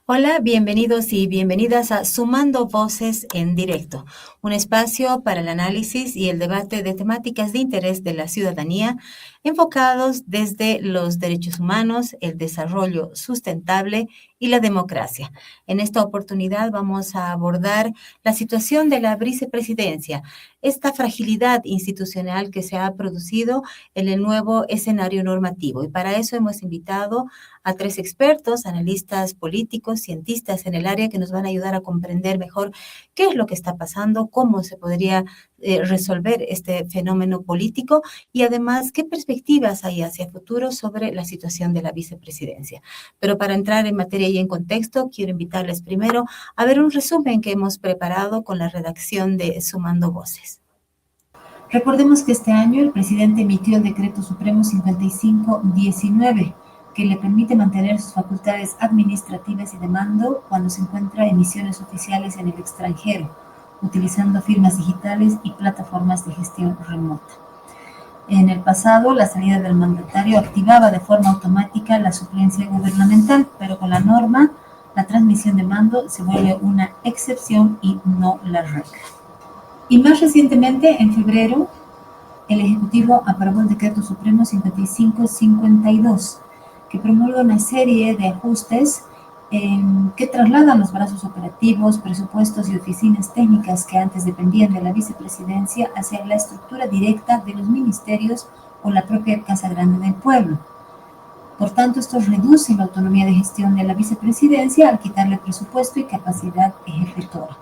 Hola, bienvenidos y bienvenidas a Sumando Voces en Directo, un espacio para el análisis y el debate de temáticas de interés de la ciudadanía enfocados desde los derechos humanos, el desarrollo sustentable y la democracia. En esta oportunidad vamos a abordar la situación de la vicepresidencia, esta fragilidad institucional que se ha producido en el nuevo escenario normativo. Y para eso hemos invitado a tres expertos, analistas políticos, cientistas en el área que nos van a ayudar a comprender mejor qué es lo que está pasando, cómo se podría resolver este fenómeno político y además qué perspectivas hay hacia el futuro sobre la situación de la vicepresidencia. Pero para entrar en materia y en contexto, quiero invitarles primero a ver un resumen que hemos preparado con la redacción de Sumando Voces. Recordemos que este año el presidente emitió el Decreto Supremo 5519, que le permite mantener sus facultades administrativas y de mando cuando se encuentra en misiones oficiales en el extranjero, utilizando firmas digitales y plataformas de gestión remota. En el pasado, la salida del mandatario activaba de forma automática la suplencia gubernamental, pero con la norma, la transmisión de mando se vuelve una excepción y no la regla. Y más recientemente, en febrero, el Ejecutivo aprobó el Decreto Supremo 5552, que promulga una serie de ajustes que trasladan los brazos operativos, presupuestos y oficinas técnicas que antes dependían de la vicepresidencia hacia la estructura directa de los ministerios o la propia Casa Grande del Pueblo. Por tanto, esto reduce la autonomía de gestión de la vicepresidencia al quitarle presupuesto y capacidad ejecutora.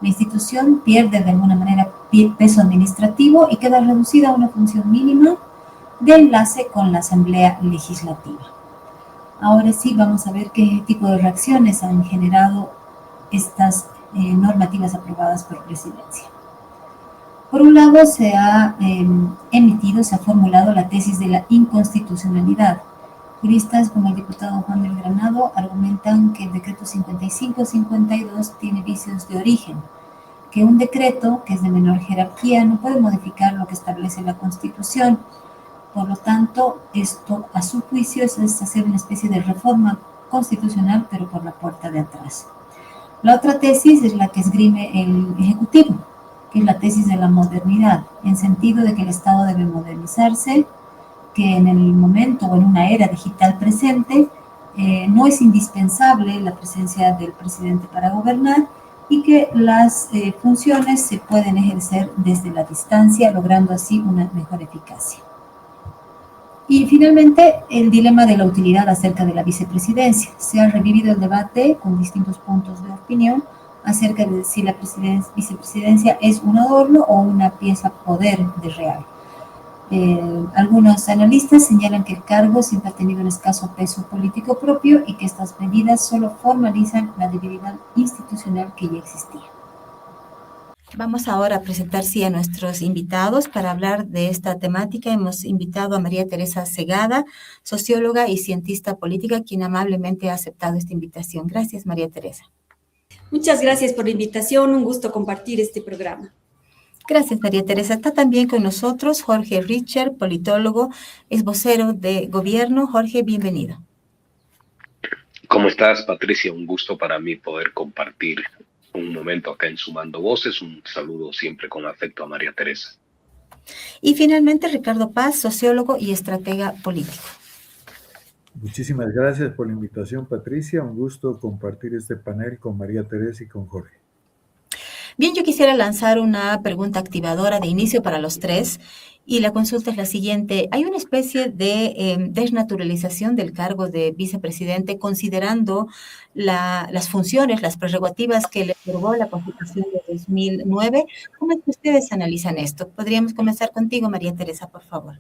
La institución pierde de alguna manera peso administrativo y queda reducida a una función mínima de enlace con la Asamblea Legislativa. Ahora sí vamos a ver qué tipo de reacciones han generado estas normativas aprobadas por presidencia. Por un lado, se ha formulado la tesis de la inconstitucionalidad. Juristas como el diputado Juan del Granado argumentan que el decreto 5552 tiene vicios de origen, que un decreto que es de menor jerarquía no puede modificar lo que establece la Constitución. Por lo tanto, esto a su juicio es hacer una especie de reforma constitucional, pero por la puerta de atrás. La otra tesis es la que esgrime el Ejecutivo, que es la tesis de la modernidad, en sentido de que el Estado debe modernizarse, que en el momento o en una era digital presente no es indispensable la presencia del presidente para gobernar y que las funciones se pueden ejercer desde la distancia, logrando así una mejor eficacia. Y finalmente, el dilema de la utilidad acerca de la vicepresidencia. Se ha revivido el debate con distintos puntos de opinión acerca de si la vicepresidencia es un adorno o una pieza poder de real. Algunos analistas señalan que el cargo siempre ha tenido un escaso peso político propio y que estas medidas solo formalizan la debilidad institucional que ya existía. Vamos ahora a presentar a nuestros invitados para hablar de esta temática. Hemos invitado a María Teresa Segada, socióloga y cientista política, quien amablemente ha aceptado esta invitación. Gracias, María Teresa. Muchas gracias por la invitación, un gusto compartir este programa. Gracias, María Teresa. Está también con nosotros Jorge Richer, politólogo, es vocero de gobierno. Jorge, bienvenido. ¿Cómo estás, Patricia? Un gusto para mí poder compartir un momento acá en Sumando Voces. Un saludo siempre con afecto a María Teresa. Y finalmente, Ricardo Paz, sociólogo y estratega político. Muchísimas gracias por la invitación, Patricia. Un gusto compartir este panel con María Teresa y con Jorge. Bien, yo quisiera lanzar una pregunta activadora de inicio para los tres y la consulta es la siguiente. ¿Hay una especie de desnaturalización del cargo de vicepresidente considerando las funciones, las prerrogativas que le otorgó la Constitución de 2009? ¿Cómo es que ustedes analizan esto? Podríamos comenzar contigo, María Teresa, por favor.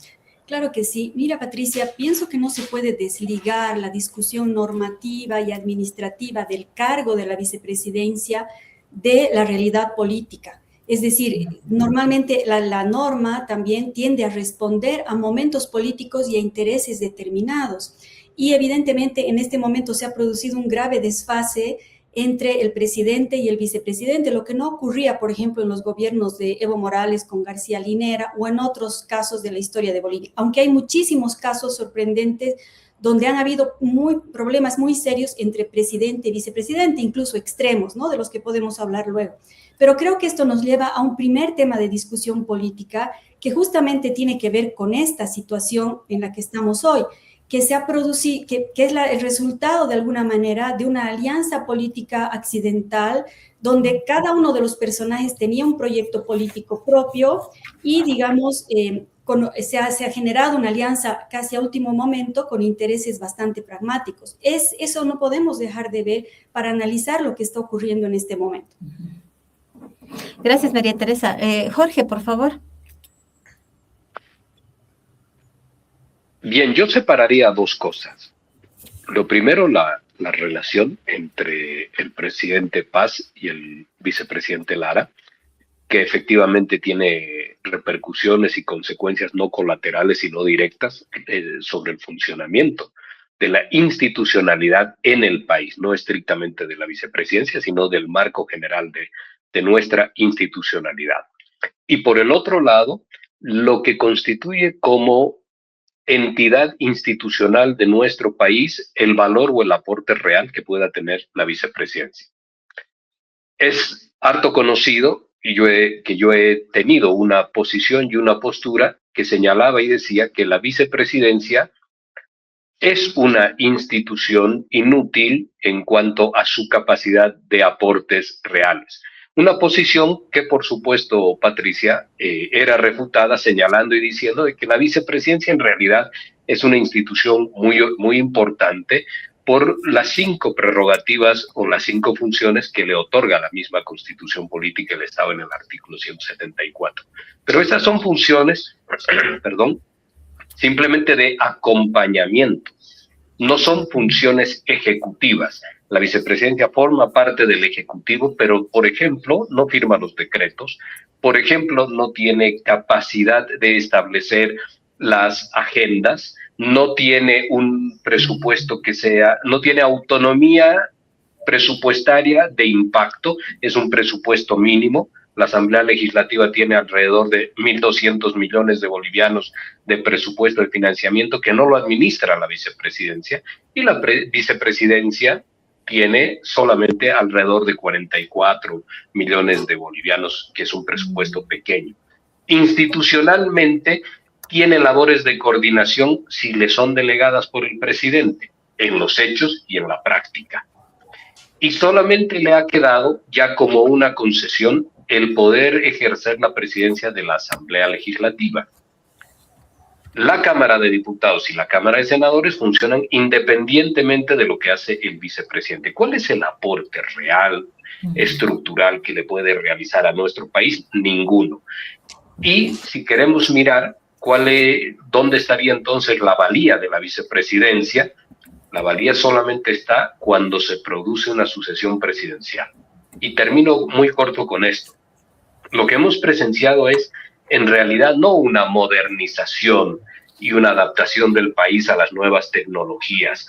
Claro que sí. Mira, Patricia, pienso que no se puede desligar la discusión normativa y administrativa del cargo de la vicepresidencia de la realidad política. Es decir, normalmente la norma también tiende a responder a momentos políticos y a intereses determinados. Y evidentemente en este momento se ha producido un grave desfase entre el presidente y el vicepresidente, lo que no ocurría, por ejemplo, en los gobiernos de Evo Morales con García Linera o en otros casos de la historia de Bolivia. Aunque hay muchísimos casos sorprendentes donde han habido problemas muy serios entre presidente y vicepresidente, incluso extremos, ¿no? De los que podemos hablar luego. Pero creo que esto nos lleva a un primer tema de discusión política que justamente tiene que ver con esta situación en la que estamos hoy, que se ha producido, que es el resultado de alguna manera de una alianza política accidental donde cada uno de los personajes tenía un proyecto político propio y, digamos, se ha generado una alianza casi a último momento con intereses bastante pragmáticos. Eso no podemos dejar de ver para analizar lo que está ocurriendo en este momento. Gracias, María Teresa. Jorge, por favor. Bien, yo separaría dos cosas. Lo primero, la relación entre el presidente Paz y el vicepresidente Lara, que efectivamente tiene repercusiones y consecuencias no colaterales, sino directas sobre el funcionamiento de la institucionalidad en el país, no estrictamente de la vicepresidencia, sino del marco general de nuestra institucionalidad. Y por el otro lado, lo que constituye como entidad institucional de nuestro país el valor o el aporte real que pueda tener la vicepresidencia. Es harto conocido y yo he tenido una posición y una postura que señalaba y decía que la vicepresidencia es una institución inútil en cuanto a su capacidad de aportes reales. Una posición que, por supuesto, Patricia, era refutada señalando y diciendo de que la vicepresidencia en realidad es una institución muy importante por las 5 prerrogativas o las 5 funciones que le otorga la misma Constitución Política del Estado en el artículo 174. Pero estas son funciones, simplemente de acompañamiento, no son funciones ejecutivas. La vicepresidencia forma parte del Ejecutivo, pero, por ejemplo, no firma los decretos, por ejemplo, no tiene capacidad de establecer las agendas, no tiene un presupuesto no tiene autonomía presupuestaria de impacto, es un presupuesto mínimo. La Asamblea Legislativa tiene alrededor de 1.200 millones de bolivianos de presupuesto de financiamiento que no lo administra la vicepresidencia, y la vicepresidencia tiene solamente alrededor de 44 millones de bolivianos, que es un presupuesto pequeño. Institucionalmente tiene labores de coordinación si le son delegadas por el presidente, en los hechos y en la práctica. Y solamente le ha quedado ya como una concesión el poder ejercer la presidencia de la Asamblea Legislativa. La Cámara de Diputados y la Cámara de Senadores funcionan independientemente de lo que hace el vicepresidente. ¿Cuál es el aporte real, estructural que le puede realizar a nuestro país? Ninguno. Y si queremos mirar dónde estaría entonces la valía de la vicepresidencia, la valía solamente está cuando se produce una sucesión presidencial. Y termino muy corto con esto. Lo que hemos presenciado es, en realidad, no una modernización y una adaptación del país a las nuevas tecnologías,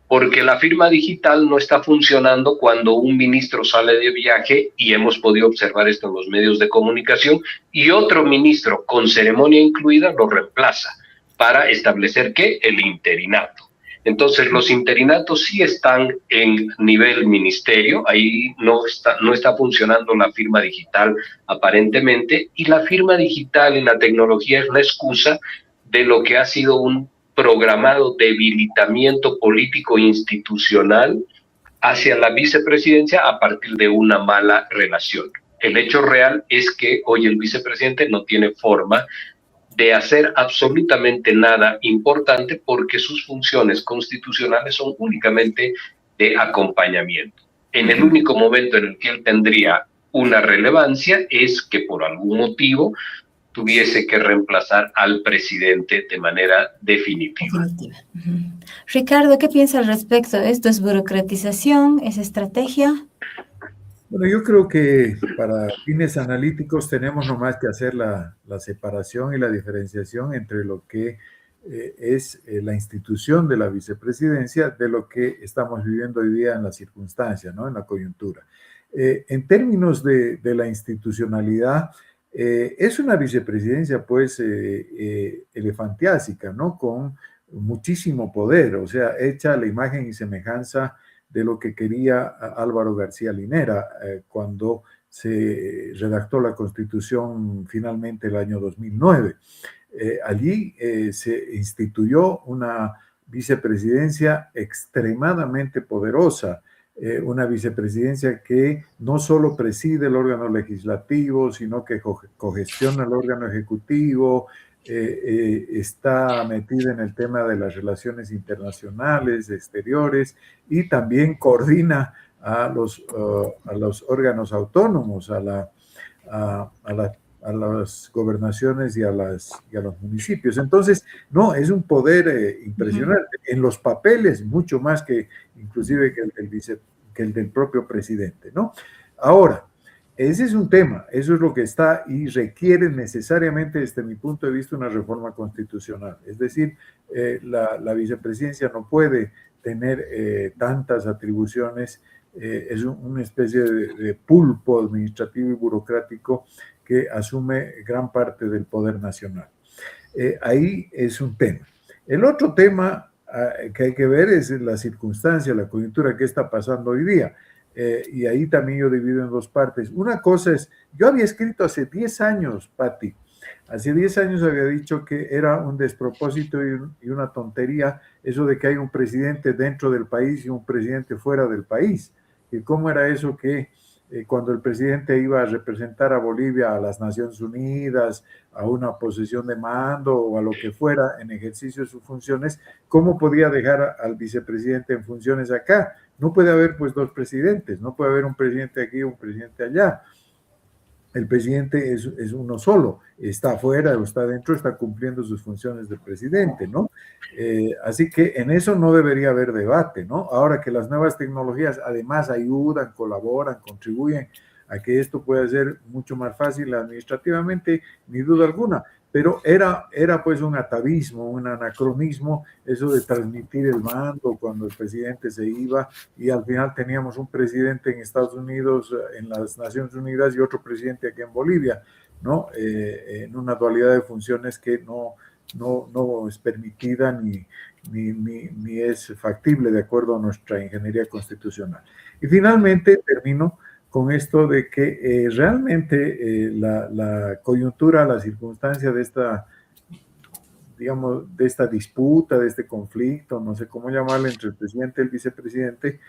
porque la firma digital no está funcionando cuando un ministro sale de viaje, y hemos podido observar esto en los medios de comunicación, y otro ministro, con ceremonia incluida, lo reemplaza para establecer ¿qué? El interinato. Entonces, los interinatos sí están en nivel ministerio, ahí no está funcionando la firma digital aparentemente, y la firma digital en la tecnología es la excusa de lo que ha sido un programado debilitamiento político institucional hacia la vicepresidencia a partir de una mala relación. El hecho real es que hoy el vicepresidente no tiene forma de hacer absolutamente nada importante porque sus funciones constitucionales son únicamente de acompañamiento. En el único momento en el que él tendría una relevancia es que por algún motivo tuviese que reemplazar al presidente de manera definitiva. Ricardo, ¿qué piensa al respecto? ¿Esto es burocratización? ¿Es estrategia? Bueno, yo creo que para fines analíticos tenemos nomás que hacer la separación y la diferenciación entre lo que es la institución de la vicepresidencia de lo que estamos viviendo hoy día en la circunstancia, ¿no? En la coyuntura. En términos de la institucionalidad, es una vicepresidencia pues elefantiásica, ¿no? Con muchísimo poder, o sea, hecha a la imagen y semejanza de lo que quería Álvaro García Linera cuando se redactó la Constitución finalmente el año 2009. Allí se instituyó una vicepresidencia extremadamente poderosa, una vicepresidencia que no solo preside el órgano legislativo, sino que cogestiona el órgano ejecutivo, está metida en el tema de las relaciones internacionales, exteriores, y también coordina a los órganos autónomos, a las gobernaciones y a los municipios. Entonces, no, es un poder impresionante. En los papeles, mucho más que inclusive que el del propio presidente, ¿no? Ahora, ese es un tema, eso es lo que está y requiere necesariamente, desde mi punto de vista, una reforma constitucional. Es decir, la vicepresidencia no puede tener tantas atribuciones, es una especie de pulpo administrativo y burocrático que asume gran parte del poder nacional. Ahí es un tema. El otro tema que hay que ver es la circunstancia, la coyuntura que está pasando hoy día. Y ahí también yo divido en dos partes. Una cosa es, yo había escrito hace 10 años, Patti, hace 10 años había dicho que era un despropósito y una tontería eso de que hay un presidente dentro del país y un presidente fuera del país. Y cómo era eso que cuando el presidente iba a representar a Bolivia a las Naciones Unidas, a una posición de mando o a lo que fuera en ejercicio de sus funciones, ¿cómo podía dejar al vicepresidente en funciones acá? No puede haber pues dos presidentes, no puede haber un presidente aquí y un presidente allá. El presidente es uno solo, está afuera o está dentro, está cumpliendo sus funciones de presidente, ¿no? Así que en eso no debería haber debate, ¿no? Ahora que las nuevas tecnologías además ayudan, colaboran, contribuyen a que esto pueda ser mucho más fácil administrativamente, ni duda alguna, pero era pues un atavismo, un anacronismo, eso de transmitir el mando cuando el presidente se iba y al final teníamos un presidente en Estados Unidos, en las Naciones Unidas y otro presidente aquí en Bolivia, ¿no? En una dualidad de funciones que no es permitida ni es factible de acuerdo a nuestra ingeniería constitucional. Y finalmente termino con esto de que realmente la coyuntura, la circunstancia de esta, digamos, de esta disputa, de este conflicto, no sé cómo llamarle, entre el presidente y el vicepresidente,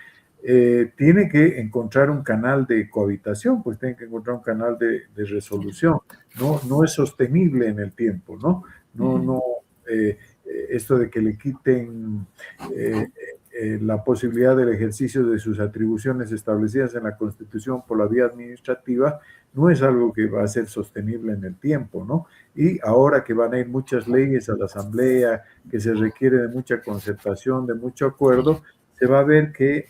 tiene que encontrar un canal de cohabitación, pues tiene que encontrar un canal de resolución. No es sostenible en el tiempo, ¿no? Esto de que le quiten la posibilidad del ejercicio de sus atribuciones establecidas en la Constitución por la vía administrativa no es algo que va a ser sostenible en el tiempo, ¿no? Y ahora que van a ir muchas leyes a la Asamblea, que se requiere de mucha concertación, de mucho acuerdo, se va a ver que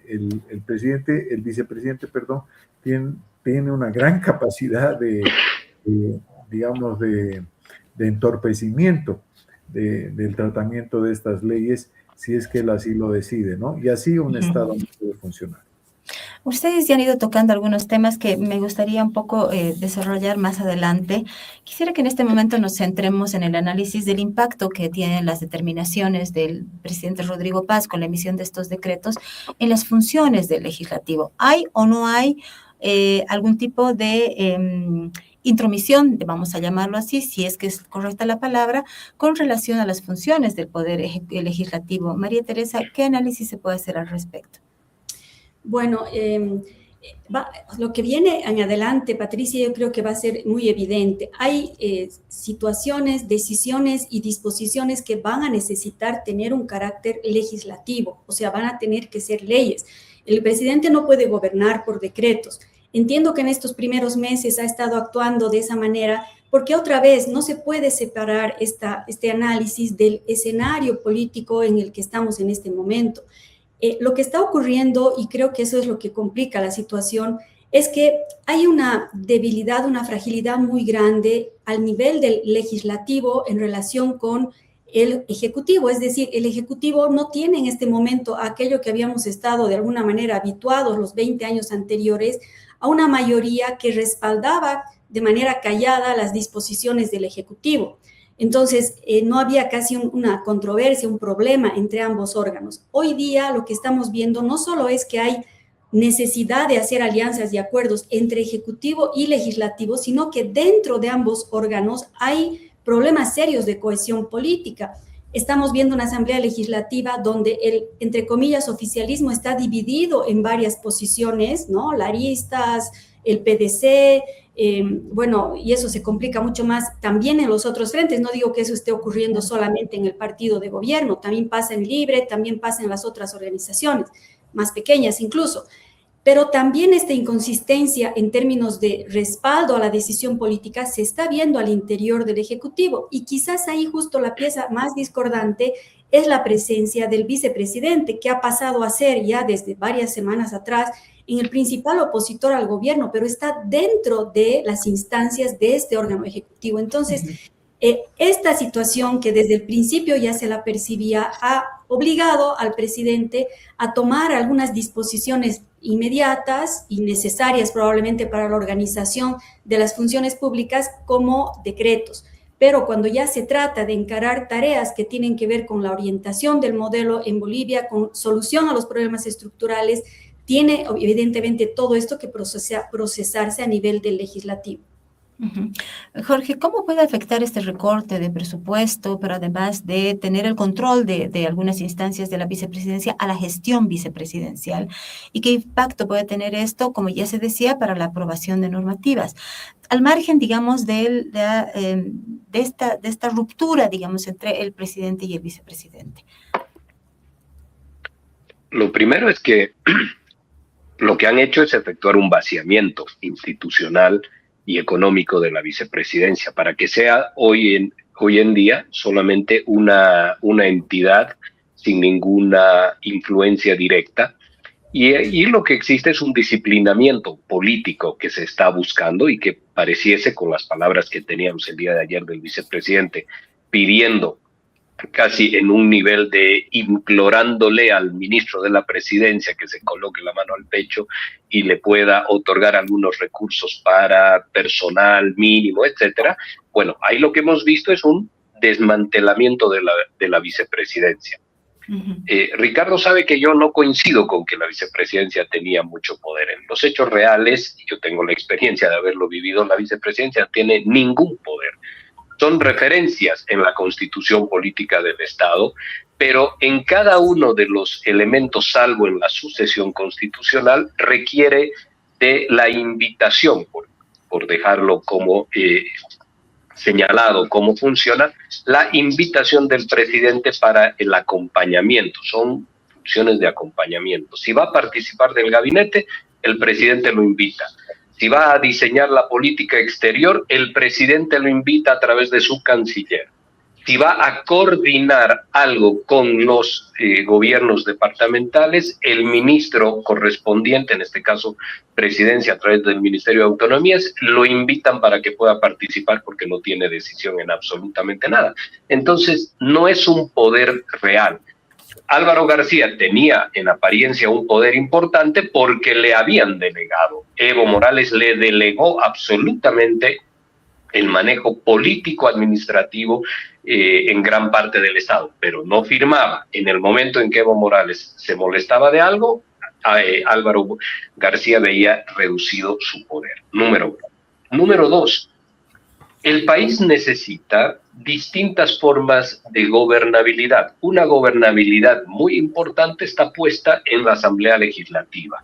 el vicepresidente, perdón, tiene una gran capacidad de entorpecimiento del tratamiento de estas leyes, si es que él así lo decide, ¿no? Y así un Estado no puede funcionar. Ustedes ya han ido tocando algunos temas que me gustaría un poco desarrollar más adelante. Quisiera que en este momento nos centremos en el análisis del impacto que tienen las determinaciones del presidente Rodrigo Paz con la emisión de estos decretos en las funciones del legislativo. ¿Hay o no hay algún tipo de intromisión, vamos a llamarlo así, si es que es correcta la palabra, con relación a las funciones del Poder Legislativo? María Teresa, ¿qué análisis se puede hacer al respecto? Bueno, lo que viene en adelante, Patricia, yo creo que va a ser muy evidente. Hay situaciones, decisiones y disposiciones que van a necesitar tener un carácter legislativo, o sea, van a tener que ser leyes. El presidente no puede gobernar por decretos. Entiendo que en estos primeros meses ha estado actuando de esa manera porque otra vez no se puede separar este análisis del escenario político en el que estamos en este momento. Lo que está ocurriendo, y creo que eso es lo que complica la situación, es que hay una debilidad, una fragilidad muy grande al nivel del legislativo en relación con el Ejecutivo. Es decir, el Ejecutivo no tiene en este momento aquello que habíamos estado de alguna manera habituados los 20 años anteriores a una mayoría que respaldaba de manera callada las disposiciones del Ejecutivo. Entonces, no había casi una controversia, un problema entre ambos órganos. Hoy día lo que estamos viendo no solo es que hay necesidad de hacer alianzas y acuerdos entre ejecutivo y legislativo, sino que dentro de ambos órganos hay problemas serios de cohesión política. Estamos viendo una asamblea legislativa donde el, entre comillas, oficialismo está dividido en varias posiciones, ¿no? Laristas, el PDC, bueno, y eso se complica mucho más también en los otros frentes. No digo que eso esté ocurriendo solamente en el partido de gobierno, también pasa en Libre, también pasa en las otras organizaciones, más pequeñas incluso. Pero también esta inconsistencia en términos de respaldo a la decisión política se está viendo al interior del Ejecutivo, y quizás ahí justo la pieza más discordante es la presencia del vicepresidente, que ha pasado a ser ya desde varias semanas atrás en el principal opositor al gobierno, pero está dentro de las instancias de este órgano ejecutivo. Entonces, esta situación que desde el principio ya se la percibía ha obligado al presidente a tomar algunas disposiciones inmediatas y necesarias probablemente para la organización de las funciones públicas como decretos. Pero cuando ya se trata de encarar tareas que tienen que ver con la orientación del modelo en Bolivia, con solución a los problemas estructurales, tiene evidentemente todo esto que procesarse a nivel del legislativo. Jorge, ¿cómo puede afectar este recorte de presupuesto, pero además de tener el control de algunas instancias de la vicepresidencia a la gestión vicepresidencial? ¿Y qué impacto puede tener esto, como ya se decía, para la aprobación de normativas? Al margen, digamos, de esta ruptura, digamos, entre el presidente y el vicepresidente. Lo primero es que lo que han hecho es efectuar un vaciamiento institucional y económico de la vicepresidencia para que sea hoy en día solamente una entidad sin ninguna influencia directa, y lo que existe es un disciplinamiento político que se está buscando, y que pareciese, con las palabras que teníamos el día de ayer del vicepresidente, pidiendo casi en un nivel de implorándole al ministro de la presidencia que se coloque la mano al pecho y le pueda otorgar algunos recursos para personal mínimo, etcétera. Bueno, ahí lo que hemos visto es un desmantelamiento de la vicepresidencia. Ricardo sabe que yo no coincido con que la vicepresidencia tenía mucho poder. En los hechos reales, yo tengo la experiencia de haberlo vivido, la vicepresidencia tiene ningún poder. Son referencias en la constitución política del Estado, pero en cada uno de los elementos, salvo en la sucesión constitucional, requiere de la invitación, por dejarlo como señalado cómo funciona, la invitación del presidente para el acompañamiento. Son funciones de acompañamiento. Si va a participar del gabinete, el presidente lo invita. Si va a diseñar la política exterior, el presidente lo invita a través de su canciller. Si va a coordinar algo con los gobiernos departamentales, el ministro correspondiente, en este caso presidencia a través del Ministerio de Autonomías, lo invitan para que pueda participar porque no tiene decisión en absolutamente nada. Entonces, no es un poder real. Álvaro García tenía en apariencia un poder importante porque le habían delegado. Evo Morales le delegó absolutamente el manejo político-administrativo en gran parte del Estado, pero no firmaba. En el momento en que Evo Morales se molestaba de algo, Álvaro García veía reducido su poder. Número uno. Número dos, el país necesita distintas formas de gobernabilidad. Una gobernabilidad muy importante está puesta en la Asamblea Legislativa.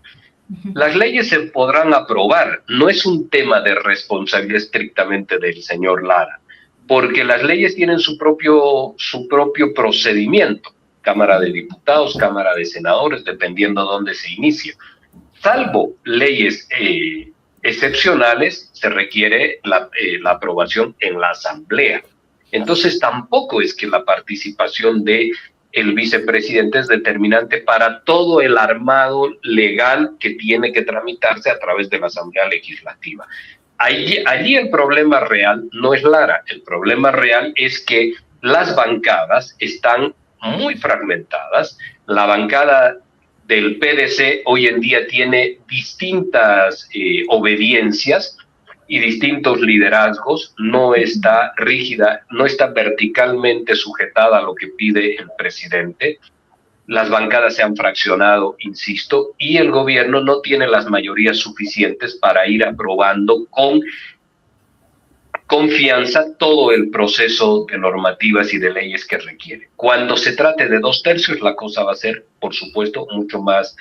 Las leyes se podrán aprobar, no es un tema de responsabilidad estrictamente del señor Lara, porque las leyes tienen su propio procedimiento, Cámara de Diputados, Cámara de Senadores, dependiendo de dónde se inicie. Salvo leyes excepcionales, se requiere la aprobación en la Asamblea. Entonces tampoco es que la participación de el vicepresidente es determinante para todo el armado legal que tiene que tramitarse a través de la Asamblea Legislativa. Allí el problema real no es Lara, el problema real es que las bancadas están muy fragmentadas. La bancada del PDC hoy en día tiene distintas obediencias. y distintos liderazgos, no está rígida, no está verticalmente sujetada a lo que pide el presidente. Las bancadas se han fraccionado, insisto, y el gobierno no tiene las mayorías suficientes para ir aprobando con confianza todo el proceso de normativas y de leyes que requiere. Cuando se trate de 2/3, la cosa va a ser, por supuesto, mucho más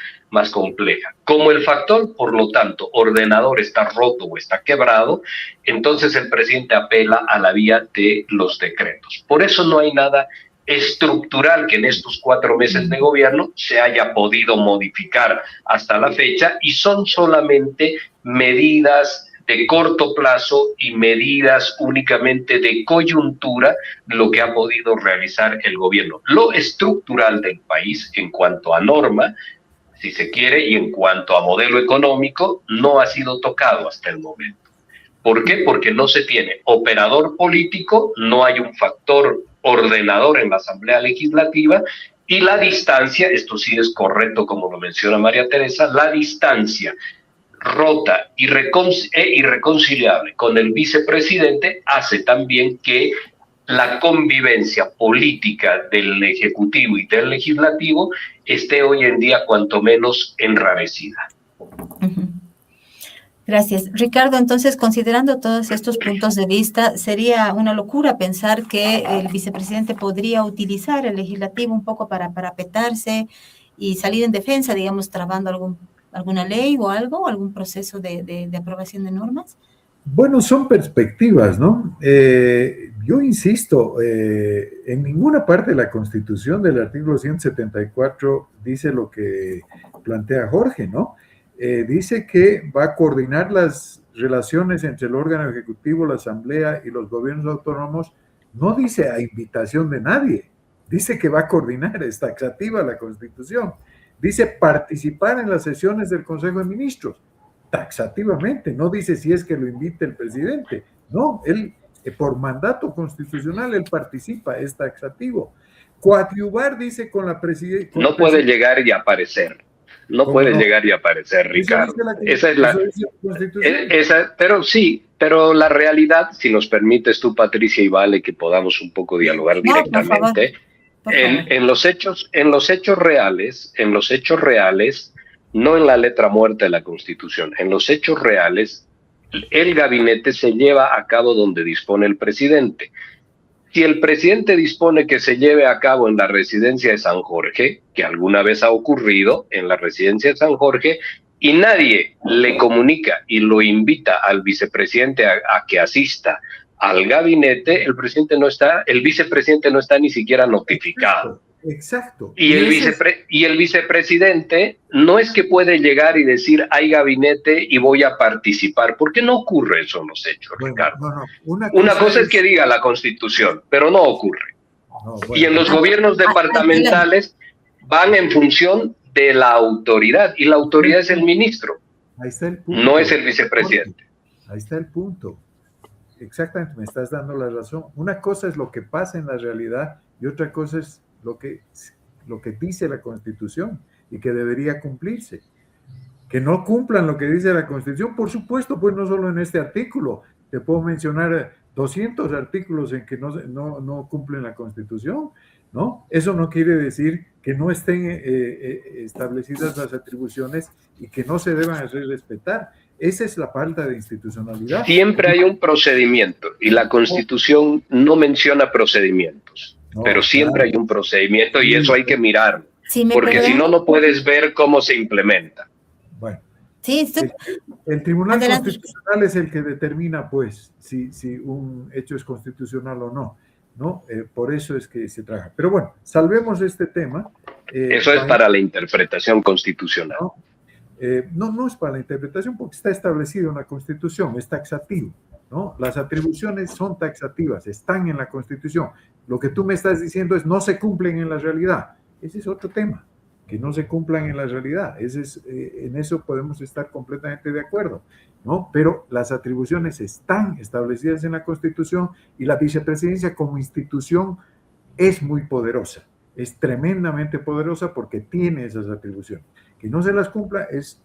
compleja. Como el factor, por lo tanto, ordenador está roto o está quebrado, entonces el presidente apela a la vía de los decretos. Por eso no hay nada estructural que en estos 4 meses de gobierno se haya podido modificar hasta la fecha, y son solamente medidas de corto plazo y medidas únicamente de coyuntura lo que ha podido realizar el gobierno. Lo estructural del país en cuanto a norma, si se quiere, y en cuanto a modelo económico, no ha sido tocado hasta el momento. ¿Por qué? Porque no se tiene operador político, no hay un factor ordenador en la Asamblea Legislativa, y la distancia, esto sí es correcto como lo menciona María Teresa, la distancia rota e irreconciliable con el vicepresidente hace también que la convivencia política del Ejecutivo y del Legislativo esté hoy en día cuanto menos enrarecida. Gracias. Ricardo, entonces, considerando todos estos puntos de vista, sería una locura pensar que el vicepresidente podría utilizar el legislativo un poco para parapetarse y salir en defensa, digamos, trabando alguna ley o algún proceso de aprobación de normas. Bueno, son perspectivas, ¿no? Yo insisto, en ninguna parte de la Constitución del artículo 174 dice lo que plantea Jorge, ¿no? Dice que va a coordinar las relaciones entre el órgano ejecutivo, la asamblea y los gobiernos autónomos. No dice a invitación de nadie, dice que va a coordinar, es taxativa la Constitución. Dice participar en las sesiones del Consejo de Ministros, taxativamente, no dice si es que lo invita el presidente, no, él por mandato constitucional él participa, es taxativo. Coadyuvar, dice, con la presidencia. No puede llegar y aparecer. No puede llegar y aparecer, Ricardo. Esa es la Constitución. Pero la realidad, si nos permites tú, Patricia, y vale que podamos un poco dialogar directamente, en los hechos reales, no en la letra muerta de la Constitución, en los hechos reales, el gabinete se lleva a cabo donde dispone el presidente. Si el presidente dispone que se lleve a cabo en la residencia de San Jorge, que alguna vez ha ocurrido en la residencia de San Jorge, y nadie le comunica y lo invita al vicepresidente a que asista al gabinete, el vicepresidente no está ni siquiera notificado. Exacto. Y el vicepresidente no es que puede llegar y decir hay gabinete y voy a participar, porque no ocurre eso en los hechos, Ricardo. Una cosa es que diga la Constitución, pero no ocurre. Y en los gobiernos departamentales van en función de la autoridad, y la autoridad es el ministro. Ahí está el punto. No es el vicepresidente. Ahí está el punto. Exactamente, me estás dando la razón. Una cosa es lo que pasa en la realidad y otra cosa es lo que dice la Constitución y que debería cumplirse. Que no cumplan lo que dice la Constitución, por supuesto, pues no solo en este artículo. Te puedo mencionar 200 artículos en que no cumplen la Constitución, ¿no? Eso no quiere decir que no estén establecidas las atribuciones y que no se deban hacer respetar. Esa es la falta de institucionalidad. Siempre hay un procedimiento y la Constitución no menciona procedimientos. Pero siempre hay un procedimiento y eso hay que mirarlo, porque si no, no puedes ver cómo se implementa. Bueno, el Tribunal Constitucional es el que determina, pues, si un hecho es constitucional o no, ¿no? Por eso es que se trabaja. Pero bueno, salvemos este tema. Eso es para la interpretación constitucional. No es para la interpretación porque está establecido en la Constitución, es taxativo, ¿no? Las atribuciones son taxativas, están en la Constitución. Lo que tú me estás diciendo es no se cumplen en la realidad. Ese es otro tema, que no se cumplan en la realidad. En eso podemos estar completamente de acuerdo, ¿no? Pero las atribuciones están establecidas en la Constitución y la vicepresidencia como institución es muy poderosa, es tremendamente poderosa porque tiene esas atribuciones. Que no se las cumpla es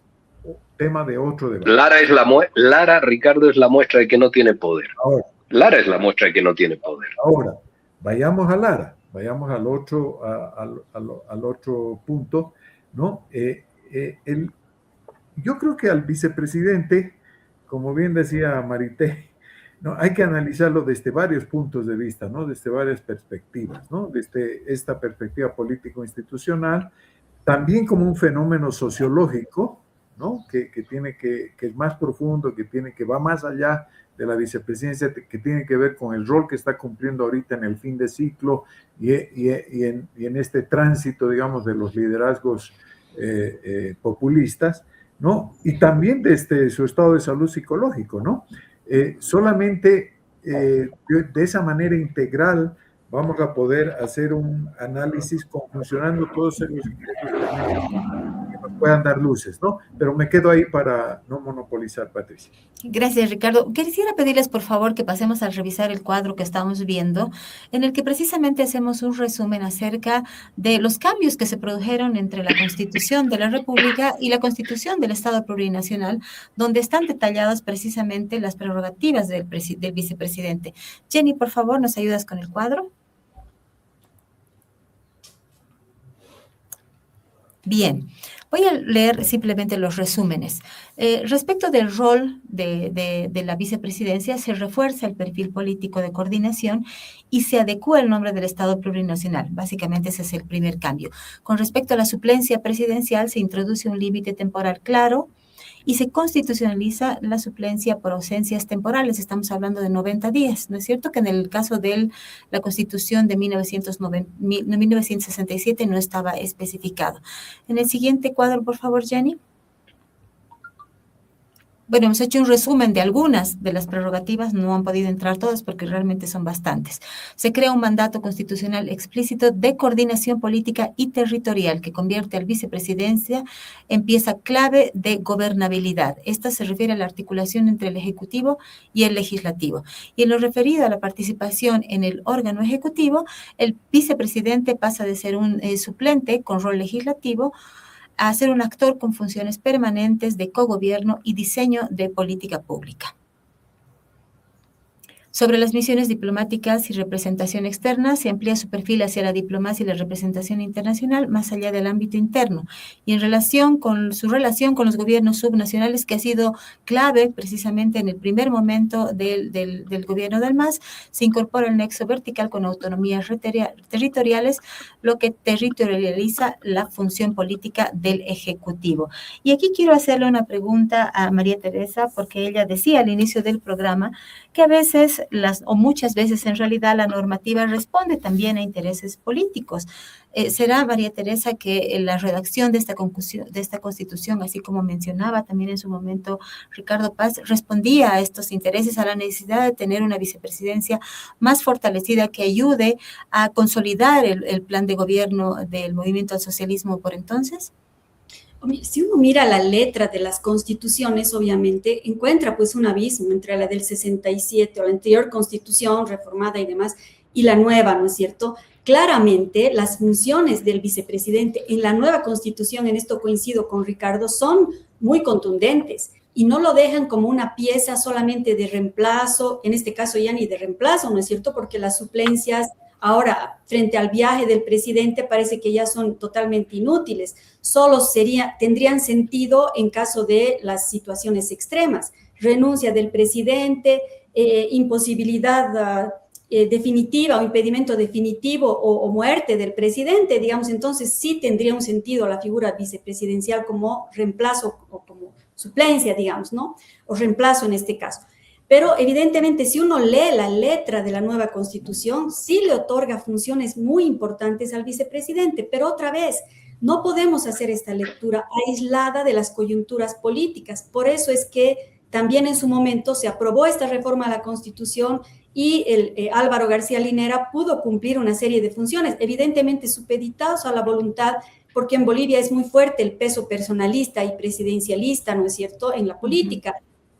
tema de otro debate. Lara, Ricardo, es la muestra de que no tiene poder. Ahora, Lara es la muestra de que no tiene poder. Ahora, vayamos a Lara, vayamos al otro punto, ¿no? Yo creo que al vicepresidente, como bien decía Marité, ¿no? Hay que analizarlo desde varios puntos de vista, ¿no? Desde varias perspectivas, ¿no? Desde esta perspectiva político-institucional, también como un fenómeno sociológico, ¿no? Que es más profundo, que va más allá de la vicepresidencia, que tiene que ver con el rol que está cumpliendo ahorita en el fin de ciclo y en este tránsito, digamos, de los liderazgos populistas, ¿no? Y también desde su estado de salud psicológico, ¿no? Solamente de esa manera integral vamos a poder hacer un análisis conjuncionando todos esos que nos puedan dar luces, ¿no? Pero me quedo ahí para no monopolizar, Patricia. Gracias, Ricardo. Quisiera pedirles, por favor, que pasemos a revisar el cuadro que estamos viendo, en el que precisamente hacemos un resumen acerca de los cambios que se produjeron entre la Constitución de la República y la Constitución del Estado Plurinacional, donde están detalladas precisamente las prerrogativas del vicepresidente. Jenny, por favor, ¿nos ayudas con el cuadro? Bien, voy a leer simplemente los resúmenes. Respecto del rol de la vicepresidencia, se refuerza el perfil político de coordinación y se adecúa el nombre del Estado plurinacional. Básicamente ese es el primer cambio. Con respecto a la suplencia presidencial, se introduce un límite temporal claro y se constitucionaliza la suplencia por ausencias temporales. Estamos hablando de 90 días, ¿no es cierto? Que en el caso de la Constitución de 1967 no estaba especificado. En el siguiente cuadro, por favor, Jenny. Bueno, hemos hecho un resumen de algunas de las prerrogativas, no han podido entrar todas porque realmente son bastantes. Se crea un mandato constitucional explícito de coordinación política y territorial que convierte al vicepresidencia en pieza clave de gobernabilidad. Esta se refiere a la articulación entre el Ejecutivo y el Legislativo. Y en lo referido a la participación en el órgano ejecutivo, el vicepresidente pasa de ser un suplente con rol legislativo a ser un actor con funciones permanentes de cogobierno y diseño de política pública. Sobre las misiones diplomáticas y representación externa, se amplía su perfil hacia la diplomacia y la representación internacional más allá del ámbito interno. Y en relación con su relación con los gobiernos subnacionales, que ha sido clave precisamente en el primer momento del gobierno del MAS, se incorpora el nexo vertical con autonomías territoriales, lo que territorializa la función política del Ejecutivo. Y aquí quiero hacerle una pregunta a María Teresa, porque ella decía al inicio del programa que a veces o muchas veces en realidad la normativa responde también a intereses políticos. ¿Será, María Teresa, que la redacción de esta Constitución, así como mencionaba también en su momento Ricardo Paz, respondía a estos intereses, a la necesidad de tener una vicepresidencia más fortalecida que ayude a consolidar el plan de gobierno del movimiento al socialismo por entonces? Si uno mira la letra de las constituciones, obviamente, encuentra pues un abismo entre la del 67 o la anterior constitución reformada y demás, y la nueva, ¿no es cierto? Claramente, las funciones del vicepresidente en la nueva constitución, en esto coincido con Ricardo, son muy contundentes y no lo dejan como una pieza solamente de reemplazo, en este caso ya ni de reemplazo, ¿no es cierto? Porque las suplencias ahora, frente al viaje del presidente, parece que ya son totalmente inútiles. Solo tendrían sentido en caso de las situaciones extremas. Renuncia del presidente, imposibilidad definitiva o impedimento definitivo o muerte del presidente, digamos, entonces sí tendría un sentido la figura vicepresidencial como reemplazo o como suplencia, digamos, ¿no? O reemplazo en este caso. Pero evidentemente, si uno lee la letra de la nueva Constitución, sí le otorga funciones muy importantes al vicepresidente, pero otra vez, no podemos hacer esta lectura aislada de las coyunturas políticas. Por eso es que también en su momento se aprobó esta reforma a la Constitución y Álvaro García Linera pudo cumplir una serie de funciones, evidentemente supeditados a la voluntad, porque en Bolivia es muy fuerte el peso personalista y presidencialista, ¿no es cierto?, en la política.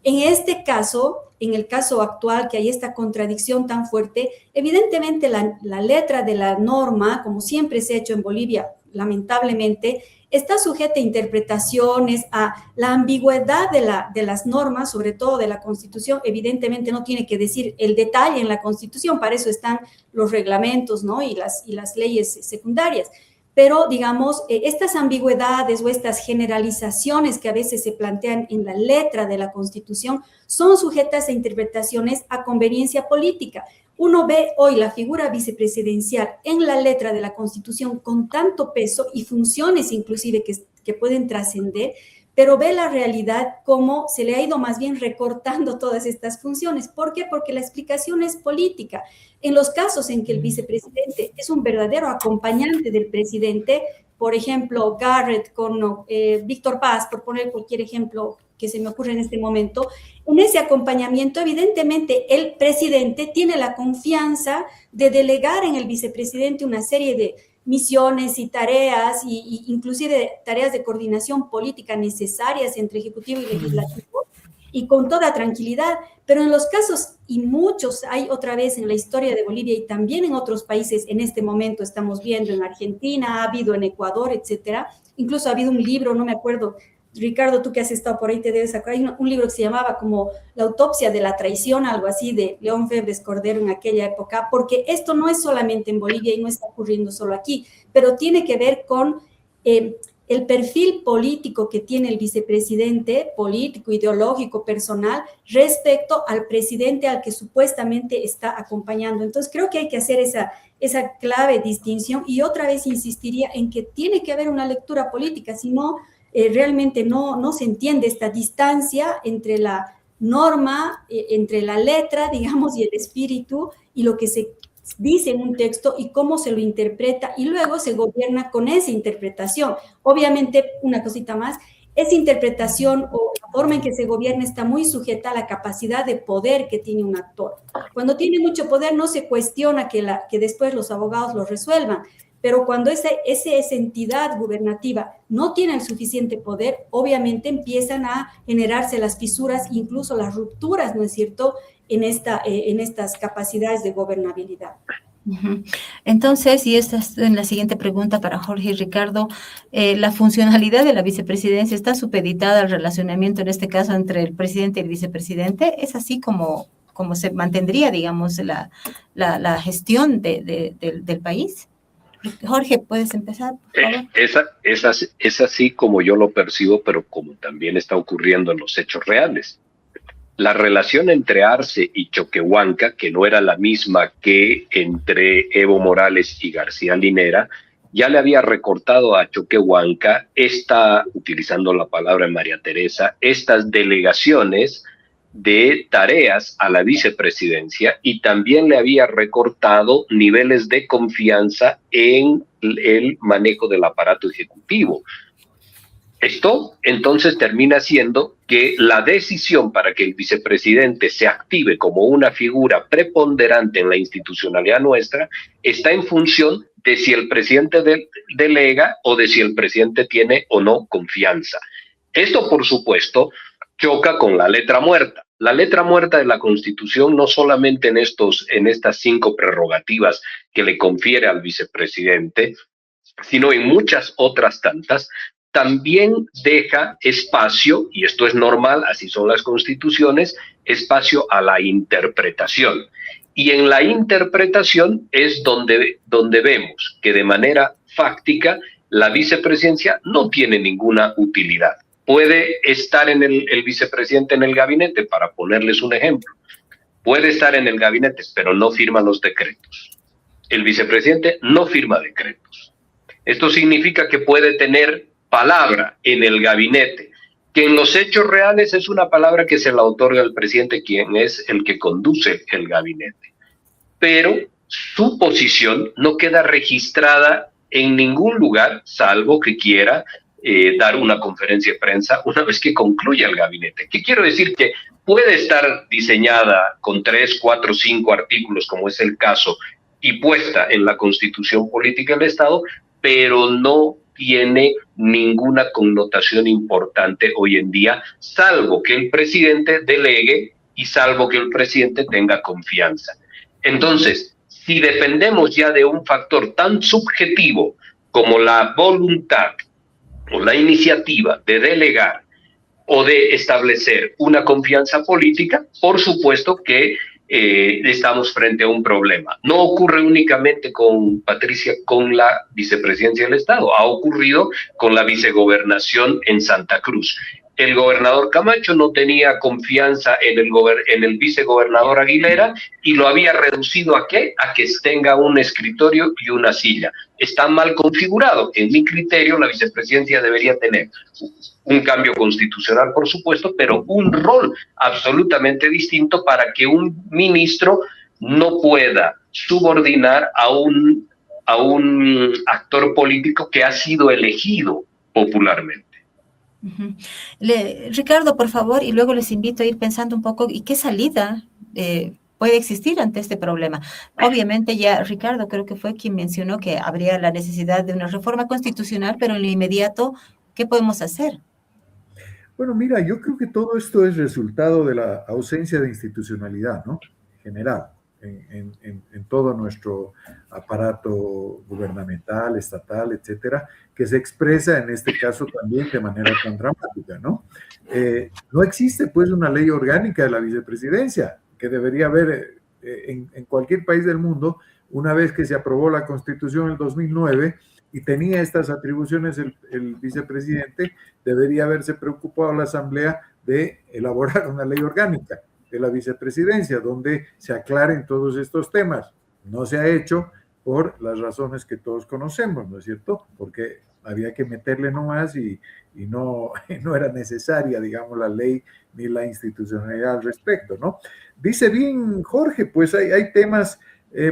En este caso, en el caso actual, que hay esta contradicción tan fuerte, evidentemente la letra de la norma, como siempre se ha hecho en Bolivia, lamentablemente, está sujeta a interpretaciones, a la ambigüedad de las normas, sobre todo de la Constitución. Evidentemente no tiene que decir el detalle en la Constitución, para eso están los reglamentos, ¿no? y las leyes secundarias. Pero, digamos, estas ambigüedades o estas generalizaciones que a veces se plantean en la letra de la Constitución son sujetas a interpretaciones a conveniencia política. Uno ve hoy la figura vicepresidencial en la letra de la Constitución con tanto peso y funciones inclusive que pueden trascender, pero ve la realidad como se le ha ido más bien recortando todas estas funciones. ¿Por qué? Porque la explicación es política. En los casos en que el vicepresidente es un verdadero acompañante del presidente, por ejemplo, Garrett con Víctor Paz, por poner cualquier ejemplo que se me ocurre en este momento, en ese acompañamiento, evidentemente, el presidente tiene la confianza de delegar en el vicepresidente una serie de misiones y tareas, y inclusive tareas de coordinación política necesarias entre Ejecutivo y Legislativo, y con toda tranquilidad. Pero en los casos, y muchos hay otra vez en la historia de Bolivia y también en otros países, en este momento estamos viendo en Argentina, ha habido en Ecuador, etcétera, incluso ha habido un libro, no me acuerdo, Ricardo, tú que has estado por ahí te debes acordar, hay un libro que se llamaba como La autopsia de la traición, algo así, de León Febres Cordero en aquella época, porque esto no es solamente en Bolivia y no está ocurriendo solo aquí, pero tiene que ver con el perfil político que tiene el vicepresidente, político, ideológico, personal, respecto al presidente al que supuestamente está acompañando. Entonces creo que hay que hacer esa clave distinción, y otra vez insistiría en que tiene que haber una lectura política, si no, realmente no se entiende esta distancia entre la norma, entre la letra, digamos, y el espíritu, y lo que se dice en un texto y cómo se lo interpreta, y luego se gobierna con esa interpretación. Obviamente, una cosita más, esa interpretación o la forma en que se gobierna está muy sujeta a la capacidad de poder que tiene un actor. Cuando tiene mucho poder no se cuestiona que después los abogados lo resuelvan, pero cuando esa entidad gubernativa no tiene el suficiente poder, obviamente empiezan a generarse las fisuras, incluso las rupturas, ¿no es cierto?, en estas capacidades de gobernabilidad. Entonces, y esta es la siguiente pregunta para Jorge y Ricardo, la funcionalidad de la vicepresidencia está supeditada al relacionamiento, en este caso, entre el presidente y el vicepresidente. ¿Es así como se mantendría, digamos, la gestión del país? Jorge, ¿puedes empezar, por favor? Es así como yo lo percibo, pero como también está ocurriendo en los hechos reales. La relación entre Arce y Choquehuanca, que no era la misma que entre Evo Morales y García Linera, ya le había recortado a Choquehuanca, utilizando la palabra de María Teresa, estas delegaciones de tareas a la vicepresidencia, y también le había recortado niveles de confianza en el manejo del aparato ejecutivo. Esto entonces termina siendo que la decisión para que el vicepresidente se active como una figura preponderante en la institucionalidad nuestra está en función de si el presidente delega o de si el presidente tiene o no confianza. Esto, por supuesto, choca con la letra muerta. La letra muerta de la Constitución, no solamente en estas 5 prerrogativas que le confiere al vicepresidente, sino en muchas otras tantas, también deja espacio, y esto es normal, así son las constituciones, espacio a la interpretación. Y en la interpretación es donde vemos que de manera fáctica la vicepresidencia no tiene ninguna utilidad. Puede estar el vicepresidente en el gabinete, para ponerles un ejemplo. Puede estar en el gabinete, pero no firma los decretos. El vicepresidente no firma decretos. Esto significa que puede tener palabra en el gabinete, que en los hechos reales es una palabra que se la otorga al presidente, quien es el que conduce el gabinete. Pero su posición no queda registrada en ningún lugar, salvo que quiera dar una conferencia de prensa una vez que concluya el gabinete. ¿Qué quiero decir? Que puede estar diseñada con 3, 4, 5 artículos, como es el caso, y puesta en la Constitución Política del Estado, pero no tiene ninguna connotación importante hoy en día, salvo que el presidente delegue y salvo que el presidente tenga confianza. Entonces, si dependemos ya de un factor tan subjetivo como la voluntad o la iniciativa de delegar o de establecer una confianza política, por supuesto que estamos frente a un problema. No ocurre únicamente con Patricia, con la vicepresidencia del Estado, ha ocurrido con la vicegobernación en Santa Cruz. El gobernador Camacho no tenía confianza en el vicegobernador Aguilera y lo había reducido ¿a qué? A que tenga un escritorio y una silla. Está mal configurado. En mi criterio, la vicepresidencia debería tener un cambio constitucional, por supuesto, pero un rol absolutamente distinto para que un ministro no pueda subordinar a un actor político que ha sido elegido popularmente. Uh-huh. Ricardo, por favor, y luego les invito a ir pensando un poco, ¿y qué salida puede existir ante este problema? Obviamente ya Ricardo creo que fue quien mencionó que habría la necesidad de una reforma constitucional, pero en lo inmediato, ¿qué podemos hacer? Bueno, mira, yo creo que todo esto es resultado de la ausencia de institucionalidad, ¿no? En general, en todo nuestro aparato gubernamental, estatal, etcétera, que se expresa en este caso también de manera tan dramática, ¿no? No existe, pues, una ley orgánica de la vicepresidencia, que debería haber en cualquier país del mundo, una vez que se aprobó la Constitución en el 2009, y tenía estas atribuciones el vicepresidente, debería haberse preocupado la Asamblea de elaborar una ley orgánica de la vicepresidencia, donde se aclaren todos estos temas. No se ha hecho por las razones que todos conocemos, ¿no es cierto? Porque había que meterle nomás y no era necesaria, digamos, la ley ni la institucionalidad al respecto, ¿no? Dice bien Jorge, pues hay temas...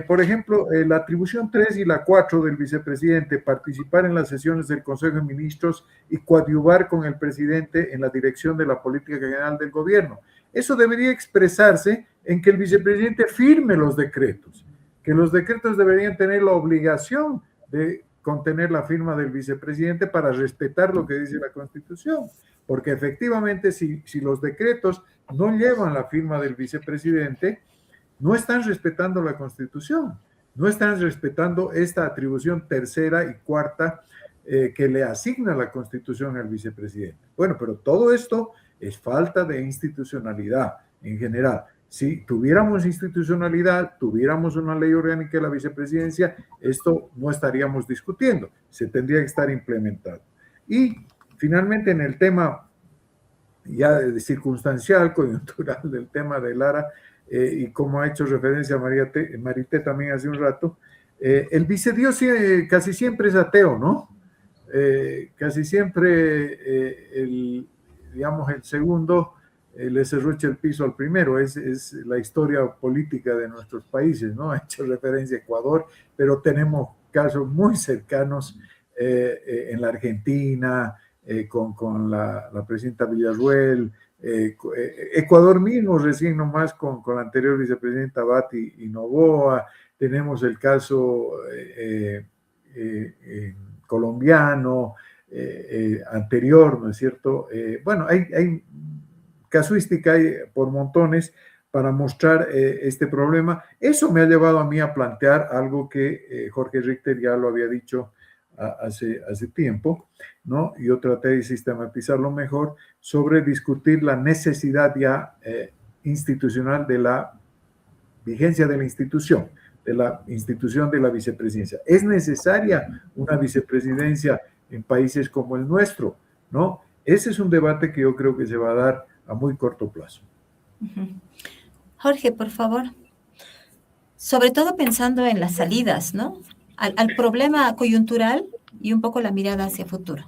por ejemplo, la atribución 3 y la 4 del vicepresidente, participar en las sesiones del Consejo de Ministros y coadyuvar con el presidente en la dirección de la política general del gobierno. Eso debería expresarse en que el vicepresidente firme los decretos, que los decretos deberían tener la obligación de contener la firma del vicepresidente para respetar lo que dice la Constitución, porque efectivamente si los decretos no llevan la firma del vicepresidente, no están respetando la Constitución, no están respetando esta atribución tercera y cuarta que le asigna la Constitución al vicepresidente. Bueno, pero todo esto es falta de institucionalidad en general. Si tuviéramos institucionalidad, tuviéramos una ley orgánica de la vicepresidencia, esto no estaríamos discutiendo, se tendría que estar implementado. Y finalmente en el tema ya circunstancial, coyuntural del tema de Lara, y como ha hecho referencia Marité también hace un rato, el vicedios casi siempre es ateo, ¿no? Casi siempre, digamos, el segundo le serrucha el piso al primero, es la historia política de nuestros países, ¿no? Ha hecho referencia a Ecuador, pero tenemos casos muy cercanos en la Argentina, con la presidenta Villarruel, Ecuador mismo recién nomás con la anterior vicepresidenta Bati y Noboa, tenemos el caso colombiano anterior, ¿no es cierto? Bueno, hay casuística por montones para mostrar este problema. Eso me ha llevado a mí a plantear algo que Jorge Richter ya lo había dicho hace tiempo, ¿no? Yo traté de sistematizarlo mejor sobre discutir la necesidad ya institucional de la vigencia de la institución de la vicepresidencia. ¿Es necesaria una vicepresidencia en países como el nuestro? ¿No? Ese es un debate que yo creo que se va a dar a muy corto plazo. Jorge, por favor. Sobre todo pensando en las salidas, ¿no? Al problema coyuntural y un poco la mirada hacia futuro.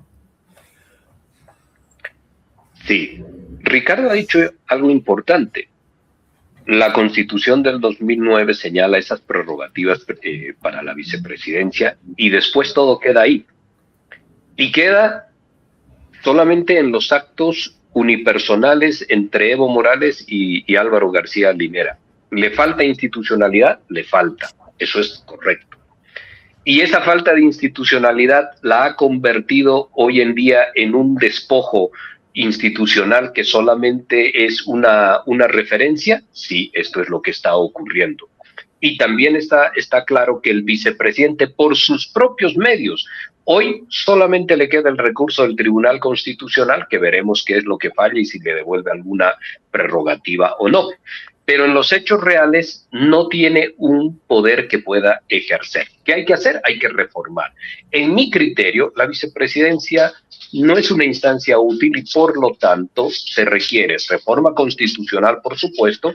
Sí, Ricardo ha dicho algo importante. La Constitución del 2009 señala esas prerrogativas para la vicepresidencia y después todo queda ahí. Y queda solamente en los actos unipersonales entre Evo Morales y Álvaro García Linera. ¿Le falta institucionalidad? Le falta. Eso es correcto. Y esa falta de institucionalidad la ha convertido hoy en día en un despojo institucional que solamente es una referencia. Sí, esto es lo que está ocurriendo. Y también está claro que el vicepresidente, por sus propios medios, Hoy solamente le queda el recurso del Tribunal Constitucional, que veremos qué es lo que falla y si le devuelve alguna prerrogativa o no. Pero en los hechos reales no tiene un poder que pueda ejercer. ¿Qué hay que hacer? Hay que reformar. En mi criterio, la vicepresidencia no es una instancia útil y por lo tanto se requiere reforma constitucional, por supuesto,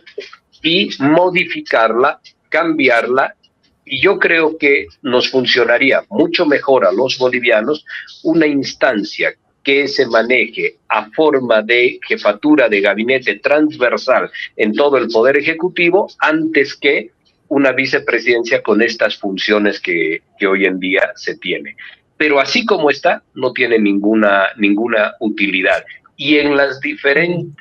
y modificarla, cambiarla. Y yo creo que nos funcionaría mucho mejor a los bolivianos una instancia que se maneje a forma de jefatura de gabinete transversal en todo el Poder Ejecutivo antes que una vicepresidencia con estas funciones que hoy en día se tiene. Pero así como está, no tiene ninguna utilidad. Y en las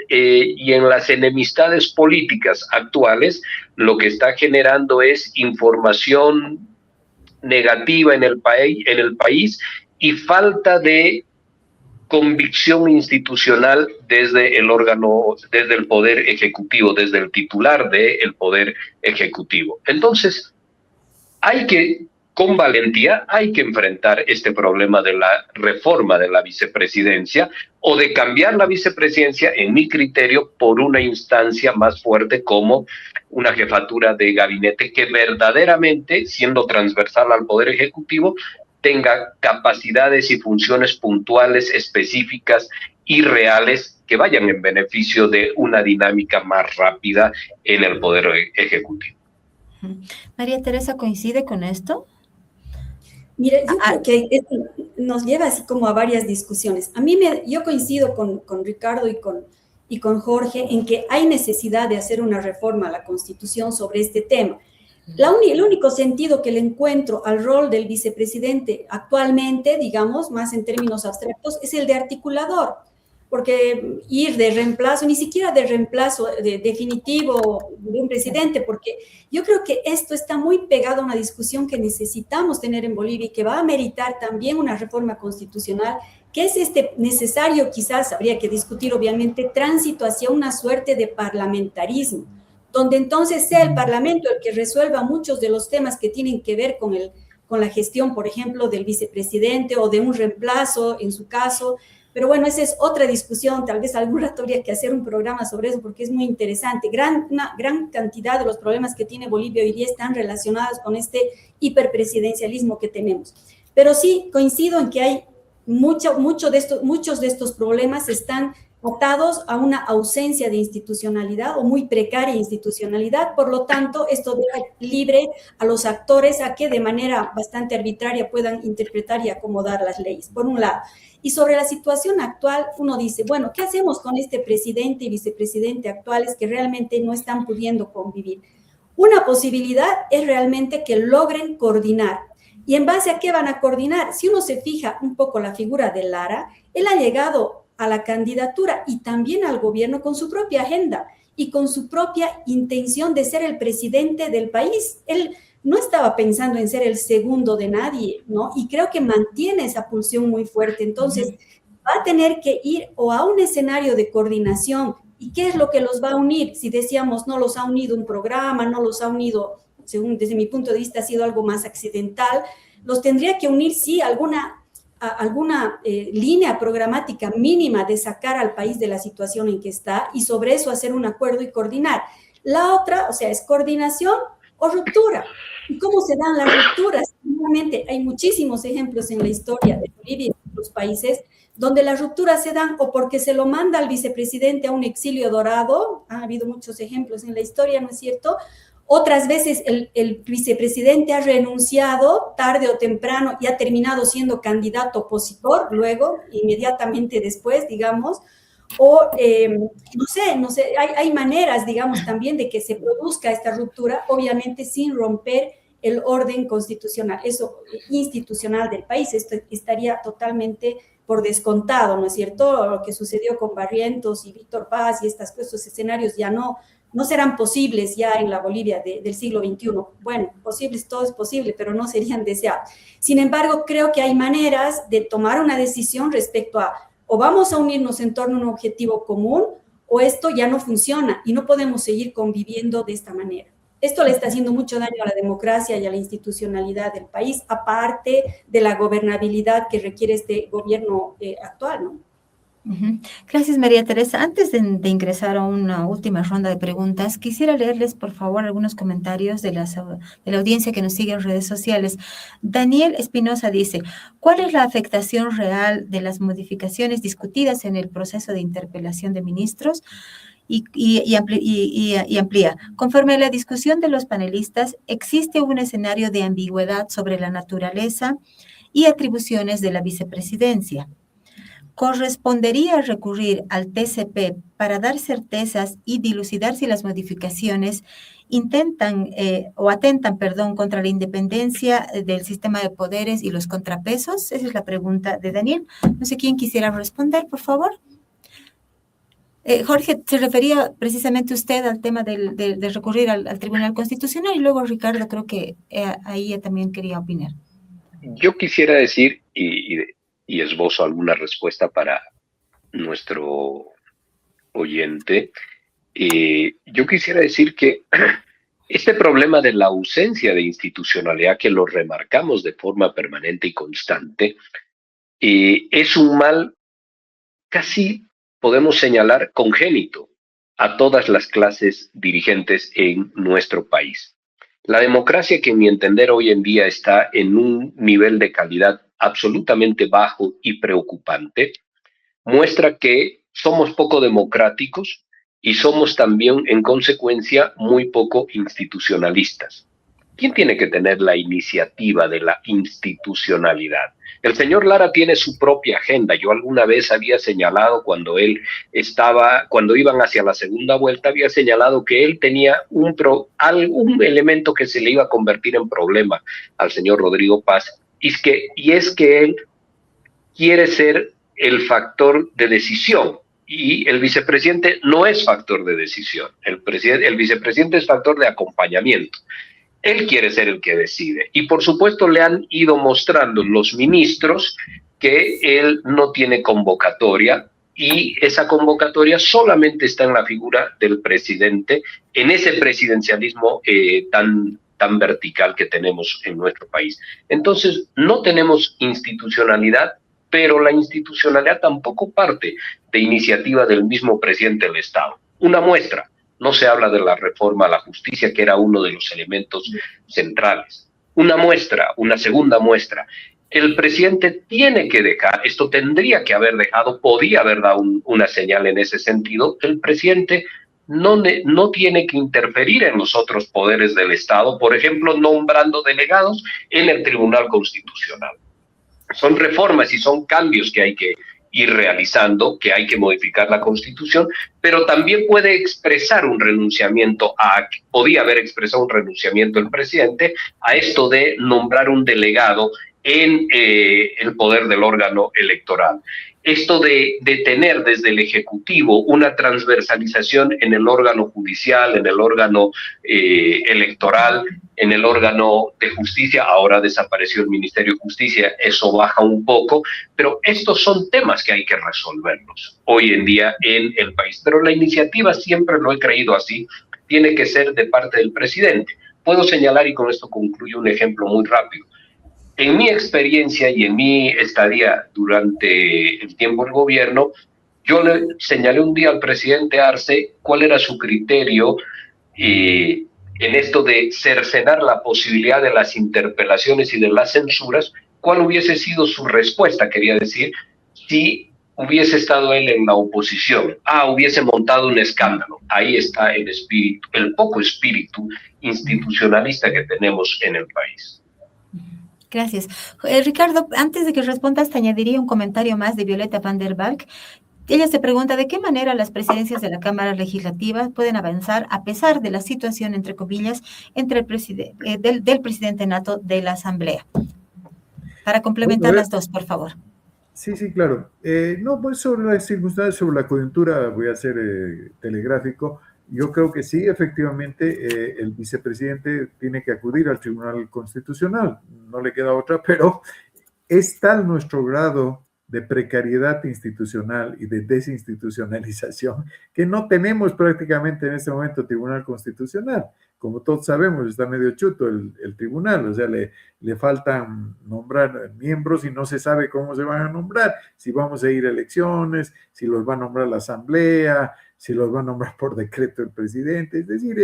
las enemistades políticas actuales, lo que está generando es información negativa en el país y falta de convicción institucional desde el órgano, desde el Poder Ejecutivo, desde el titular del Poder Ejecutivo. Entonces, con valentía hay que enfrentar este problema de la reforma de la vicepresidencia o de cambiar la vicepresidencia, en mi criterio, por una instancia más fuerte como una jefatura de gabinete que verdaderamente, siendo transversal al Poder Ejecutivo, tenga capacidades y funciones puntuales, específicas y reales que vayan en beneficio de una dinámica más rápida en el Poder Ejecutivo. María Teresa, ¿coincide con esto? Mire, yo creo que esto nos lleva así como a varias discusiones. Yo coincido con Ricardo y con Jorge en que hay necesidad de hacer una reforma a la Constitución sobre este tema. El único sentido que le encuentro al rol del vicepresidente actualmente, digamos, más en términos abstractos, es el de articulador, porque ir de reemplazo, ni siquiera de reemplazo definitivo de un presidente, porque yo creo que esto está muy pegado a una discusión que necesitamos tener en Bolivia y que va a meritar también una reforma constitucional, que es necesario, quizás habría que discutir obviamente, tránsito hacia una suerte de parlamentarismo, donde entonces sea el Parlamento el que resuelva muchos de los temas que tienen que ver con la gestión, por ejemplo, del vicepresidente o de un reemplazo en su caso. Pero bueno, esa es otra discusión, tal vez algún rato habría que hacer un programa sobre eso porque es muy interesante. Una gran cantidad de los problemas que tiene Bolivia hoy día están relacionados con este hiperpresidencialismo que tenemos. Pero sí coincido en que hay muchos de estos problemas están atados a una ausencia de institucionalidad o muy precaria institucionalidad. Por lo tanto, esto deja libre a los actores a que de manera bastante arbitraria puedan interpretar y acomodar las leyes, por un lado. Y sobre la situación actual, uno dice, bueno, ¿qué hacemos con este presidente y vicepresidente actuales que realmente no están pudiendo convivir? Una posibilidad es realmente que logren coordinar. ¿Y en base a qué van a coordinar? Si uno se fija un poco la figura de Lara, él ha llegado a la candidatura y también al gobierno con su propia agenda y con su propia intención de ser el presidente del país. Él no estaba pensando en ser el segundo de nadie, ¿no? Y creo que mantiene esa pulsión muy fuerte. Entonces, va a tener que ir o a un escenario de coordinación. ¿Y qué es lo que los va a unir? Si decíamos, no los ha unido un programa, no los ha unido, según desde mi punto de vista, ha sido algo más accidental, los tendría que unir, sí, alguna línea programática mínima de sacar al país de la situación en que está y sobre eso hacer un acuerdo y coordinar. La otra, o sea, es coordinación o ruptura. ¿Y cómo se dan las rupturas? Realmente hay muchísimos ejemplos en la historia de Bolivia y de otros países donde las rupturas se dan o porque se lo manda al vicepresidente a un exilio dorado, ha habido muchos ejemplos en la historia, ¿no es cierto?, otras veces el vicepresidente ha renunciado tarde o temprano y ha terminado siendo candidato opositor, luego, inmediatamente después, digamos, o no sé, hay maneras, digamos, también de que se produzca esta ruptura, obviamente sin romper el orden constitucional, eso institucional del país, esto estaría totalmente por descontado, ¿no es cierto? Lo que sucedió con Barrientos y Víctor Paz y estos escenarios ya no serán posibles ya en la Bolivia del siglo XXI. Bueno, posibles, todo es posible, pero no serían deseables. Sin embargo, creo que hay maneras de tomar una decisión respecto a o vamos a unirnos en torno a un objetivo común o esto ya no funciona y no podemos seguir conviviendo de esta manera. Esto le está haciendo mucho daño a la democracia y a la institucionalidad del país, aparte de la gobernabilidad que requiere este gobierno actual, ¿no? Gracias, María Teresa. Antes de ingresar a una última ronda de preguntas, quisiera leerles, por favor, algunos comentarios de la audiencia que nos sigue en redes sociales. Daniel Espinosa dice, ¿cuál es la afectación real de las modificaciones discutidas en el proceso de interpelación de ministros? Y amplía. Conforme a la discusión de los panelistas, existe un escenario de ambigüedad sobre la naturaleza y atribuciones de la vicepresidencia. ¿Correspondería recurrir al TCP para dar certezas y dilucidar si las modificaciones atentan contra la independencia del sistema de poderes y los contrapesos? Esa es la pregunta de Daniel. No sé quién quisiera responder, por favor. Jorge, se refería precisamente usted al tema de recurrir al Tribunal Constitucional y luego Ricardo creo que ahí también quería opinar. Yo quisiera decir, y esbozo alguna respuesta para nuestro oyente, yo quisiera decir que este problema de la ausencia de institucionalidad, que lo remarcamos de forma permanente y constante, es un mal casi, podemos señalar, congénito a todas las clases dirigentes en nuestro país. La democracia, que en mi entender hoy en día está en un nivel de calidad absolutamente bajo y preocupante, muestra que somos poco democráticos y somos también, en consecuencia, muy poco institucionalistas. ¿Quién tiene que tener la iniciativa de la institucionalidad? El señor Lara tiene su propia agenda. Yo alguna vez había señalado cuando iban hacia la segunda vuelta, había señalado que él tenía algún elemento que se le iba a convertir en problema al señor Rodrigo Paz, y es que él quiere ser el factor de decisión. Y el vicepresidente no es factor de decisión. El vicepresidente es factor de acompañamiento. Él quiere ser el que decide. Y por supuesto le han ido mostrando los ministros que él no tiene convocatoria, y esa convocatoria solamente está en la figura del presidente, en ese presidencialismo tan vertical que tenemos en nuestro país. Entonces, no tenemos institucionalidad, pero la institucionalidad tampoco parte de iniciativa del mismo presidente del Estado. Una muestra. No se habla de la reforma a la justicia, que era uno de los elementos centrales. Una segunda muestra. El presidente tiene que dejar, esto tendría que haber dejado, podía haber dado una señal en ese sentido. El presidente no tiene que interferir en los otros poderes del Estado, por ejemplo, nombrando delegados en el Tribunal Constitucional. Son reformas y son cambios que hay que ir realizando, que hay que modificar la Constitución, pero también podía haber expresado un renunciamiento el presidente a esto de nombrar un delegado en el poder del órgano electoral. Esto de tener desde el Ejecutivo una transversalización en el órgano judicial, en el órgano electoral, en el órgano de justicia. Ahora desapareció el Ministerio de Justicia, eso baja un poco, pero estos son temas que hay que resolverlos hoy en día en el país. Pero la iniciativa, siempre lo he creído así, tiene que ser de parte del presidente. Puedo señalar, y con esto concluyo, un ejemplo muy rápido. En mi experiencia y en mi estadía durante el tiempo del gobierno, yo le señalé un día al presidente Arce cuál era su criterio en esto de cercenar la posibilidad de las interpelaciones y de las censuras, cuál hubiese sido su respuesta, quería decir, si hubiese estado él en la oposición. Hubiese montado un escándalo. Ahí está el espíritu, el poco espíritu institucionalista que tenemos en el país. Gracias. Ricardo, antes de que respondas, te añadiría un comentario más de Violeta van der Valk. Ella se pregunta de qué manera las presidencias de la Cámara Legislativa pueden avanzar a pesar de la situación, entre comillas, entre del presidente nato de la Asamblea. Para complementar las dos, por favor. Sí, claro. Pues sobre las circunstancias, sobre la coyuntura, voy a ser telegráfico. Yo creo que sí, efectivamente, el vicepresidente tiene que acudir al Tribunal Constitucional. No le queda otra, pero es tal nuestro grado de precariedad institucional y de desinstitucionalización, que no tenemos prácticamente en este momento Tribunal Constitucional. Como todos sabemos, está medio chuto el tribunal, o sea, le faltan nombrar miembros y no se sabe cómo se van a nombrar, si vamos a ir a elecciones, si los va a nombrar la asamblea, si los va a nombrar por decreto el presidente. Es decir,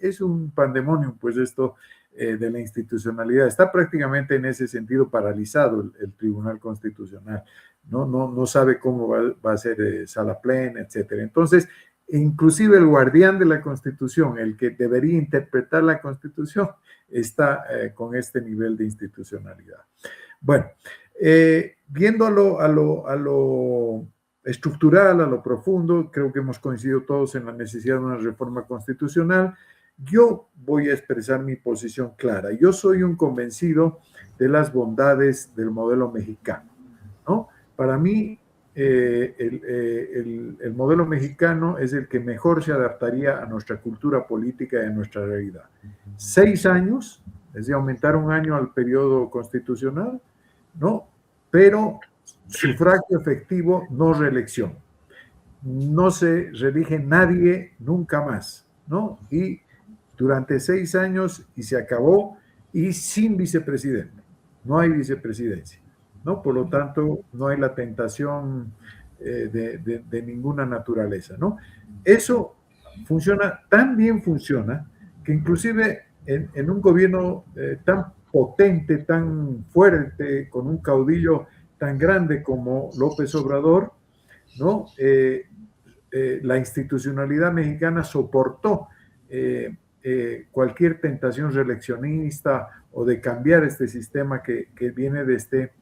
es un pandemonium, pues esto de la institucionalidad. Está prácticamente en ese sentido paralizado el Tribunal Constitucional. No sabe cómo va a ser sala plena, etcétera. Entonces, inclusive el guardián de la Constitución, el que debería interpretar la Constitución, está con este nivel de institucionalidad. Bueno, viendo a lo estructural, a lo profundo, creo que hemos coincidido todos en la necesidad de una reforma constitucional. Yo voy a expresar mi posición clara. Yo soy un convencido de las bondades del modelo mexicano, ¿no? Para mí, el modelo mexicano es el que mejor se adaptaría a nuestra cultura política y a nuestra realidad. 6 años, es decir, aumentar 1 año al periodo constitucional, ¿no? Pero sufragio efectivo, no reelección. No se reelige nadie nunca más, ¿no? Y durante 6 años y se acabó, y sin vicepresidente. No hay vicepresidencia, ¿no? Por lo tanto, no hay la tentación de ninguna naturaleza, ¿no? Eso funciona, tan bien funciona, que inclusive en un gobierno tan potente, tan fuerte, con un caudillo tan grande como López Obrador, ¿no? La institucionalidad mexicana soportó cualquier tentación reeleccionista o de cambiar este sistema que viene desde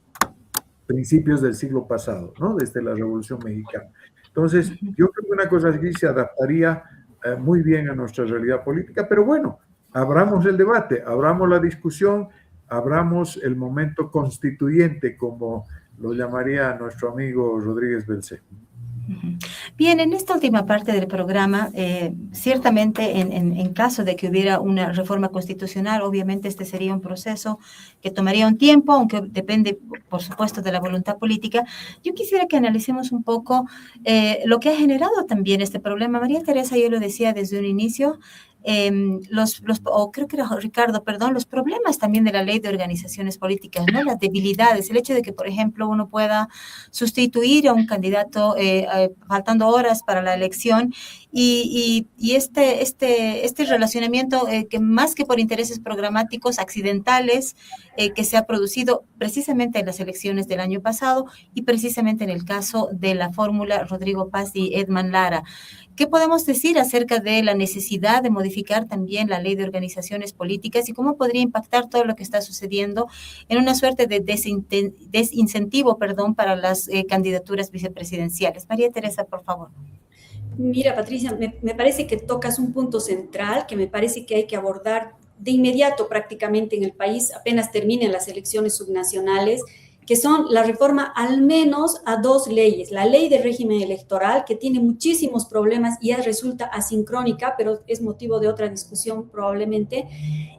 principios del siglo pasado, ¿no? Desde la Revolución Mexicana. Entonces, yo creo que una cosa así se adaptaría muy bien a nuestra realidad política, pero bueno, abramos el debate, abramos la discusión, abramos el momento constituyente, como lo llamaría nuestro amigo Rodríguez Belcé. Bien, en esta última parte del programa, ciertamente en caso de que hubiera una reforma constitucional, obviamente este sería un proceso que tomaría un tiempo, aunque depende, por supuesto, de la voluntad política. Yo quisiera que analicemos un poco lo que ha generado también este problema. María Teresa, yo lo decía desde un inicio, creo que era Ricardo, perdón, los problemas también de la ley de organizaciones políticas, ¿no? Las debilidades, el hecho de que, por ejemplo, uno pueda sustituir a un candidato faltando horas para la elección y este relacionamiento que más que por intereses programáticos accidentales que se ha producido precisamente en las elecciones del año pasado y precisamente en el caso de la fórmula Rodrigo Paz y Edman Lara. ¿Qué podemos decir acerca de la necesidad de modificar también la ley de organizaciones políticas y cómo podría impactar todo lo que está sucediendo en una suerte de desincentivo, para las candidaturas vicepresidenciales? María Teresa, por favor. Mira, Patricia, me parece que tocas un punto central que me parece que hay que abordar de inmediato prácticamente en el país, apenas terminen las elecciones subnacionales, que son la reforma al menos a 2 leyes. La ley de régimen electoral, que tiene muchísimos problemas y ya resulta asincrónica, pero es motivo de otra discusión probablemente,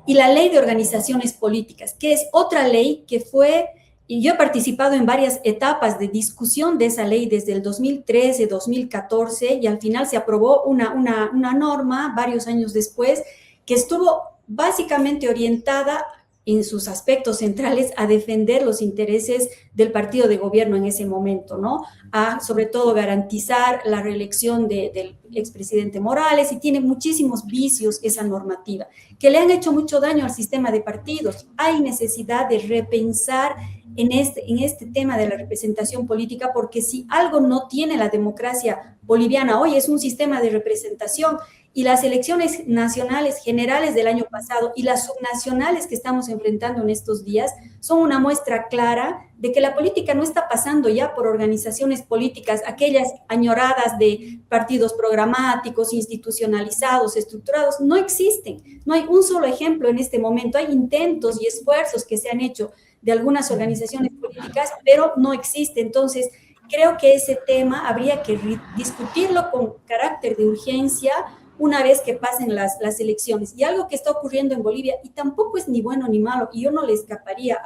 y la ley de organizaciones políticas, que es otra ley que fue, y yo he participado en varias etapas de discusión de esa ley desde el 2013, 2014, y al final se aprobó una norma varios años después que estuvo básicamente orientada en sus aspectos centrales a defender los intereses del partido de gobierno en ese momento, ¿no? A, sobre todo, garantizar la reelección del expresidente Morales, y tiene muchísimos vicios esa normativa, que le han hecho mucho daño al sistema de partidos. Hay necesidad de repensar en este tema de la representación política, porque si algo no tiene la democracia boliviana hoy es un sistema de representación. Y las elecciones nacionales generales del año pasado y las subnacionales que estamos enfrentando en estos días son una muestra clara de que la política no está pasando ya por organizaciones políticas, aquellas añoradas de partidos programáticos, institucionalizados, estructurados, no existen. No hay un solo ejemplo en este momento. Hay intentos y esfuerzos que se han hecho de algunas organizaciones políticas, pero no existe. Entonces, creo que ese tema habría que discutirlo con carácter de urgencia una vez que pasen las elecciones. Y algo que está ocurriendo en Bolivia, y tampoco es ni bueno ni malo, y yo no le escaparía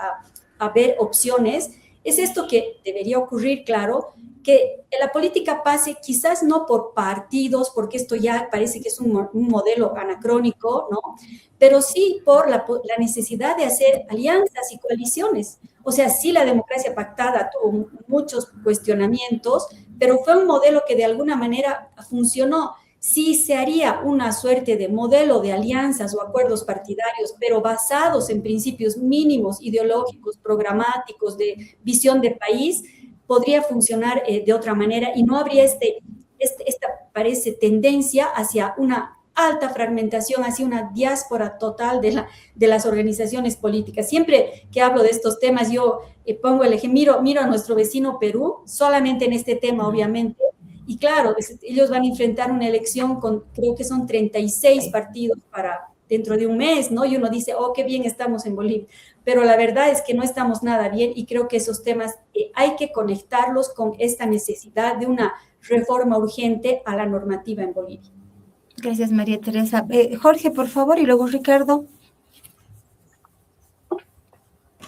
a ver opciones, Es esto que debería ocurrir, claro, que la política pase quizás no por partidos, porque esto ya parece que es un modelo anacrónico, ¿no? Pero sí por la necesidad de hacer alianzas y coaliciones. O sea, sí, la democracia pactada tuvo muchos cuestionamientos, pero fue un modelo que de alguna manera funcionó. Sí se haría una suerte de modelo de alianzas o acuerdos partidarios, pero basados en principios mínimos, ideológicos, programáticos, de visión de país, podría funcionar de otra manera y no habría esta, parece, tendencia hacia una alta fragmentación, hacia una diáspora total de las organizaciones políticas. Siempre que hablo de estos temas, yo pongo el ejemplo, miro a nuestro vecino Perú, solamente en este tema, obviamente, y claro, ellos van a enfrentar una elección con, creo que son 36 partidos para dentro de un mes, ¿no? Y uno dice, oh, qué bien estamos en Bolivia. Pero la verdad es que no estamos nada bien y creo que esos temas hay que conectarlos con esta necesidad de una reforma urgente a la normativa en Bolivia. Gracias, María Teresa. Jorge, por favor, y luego Ricardo.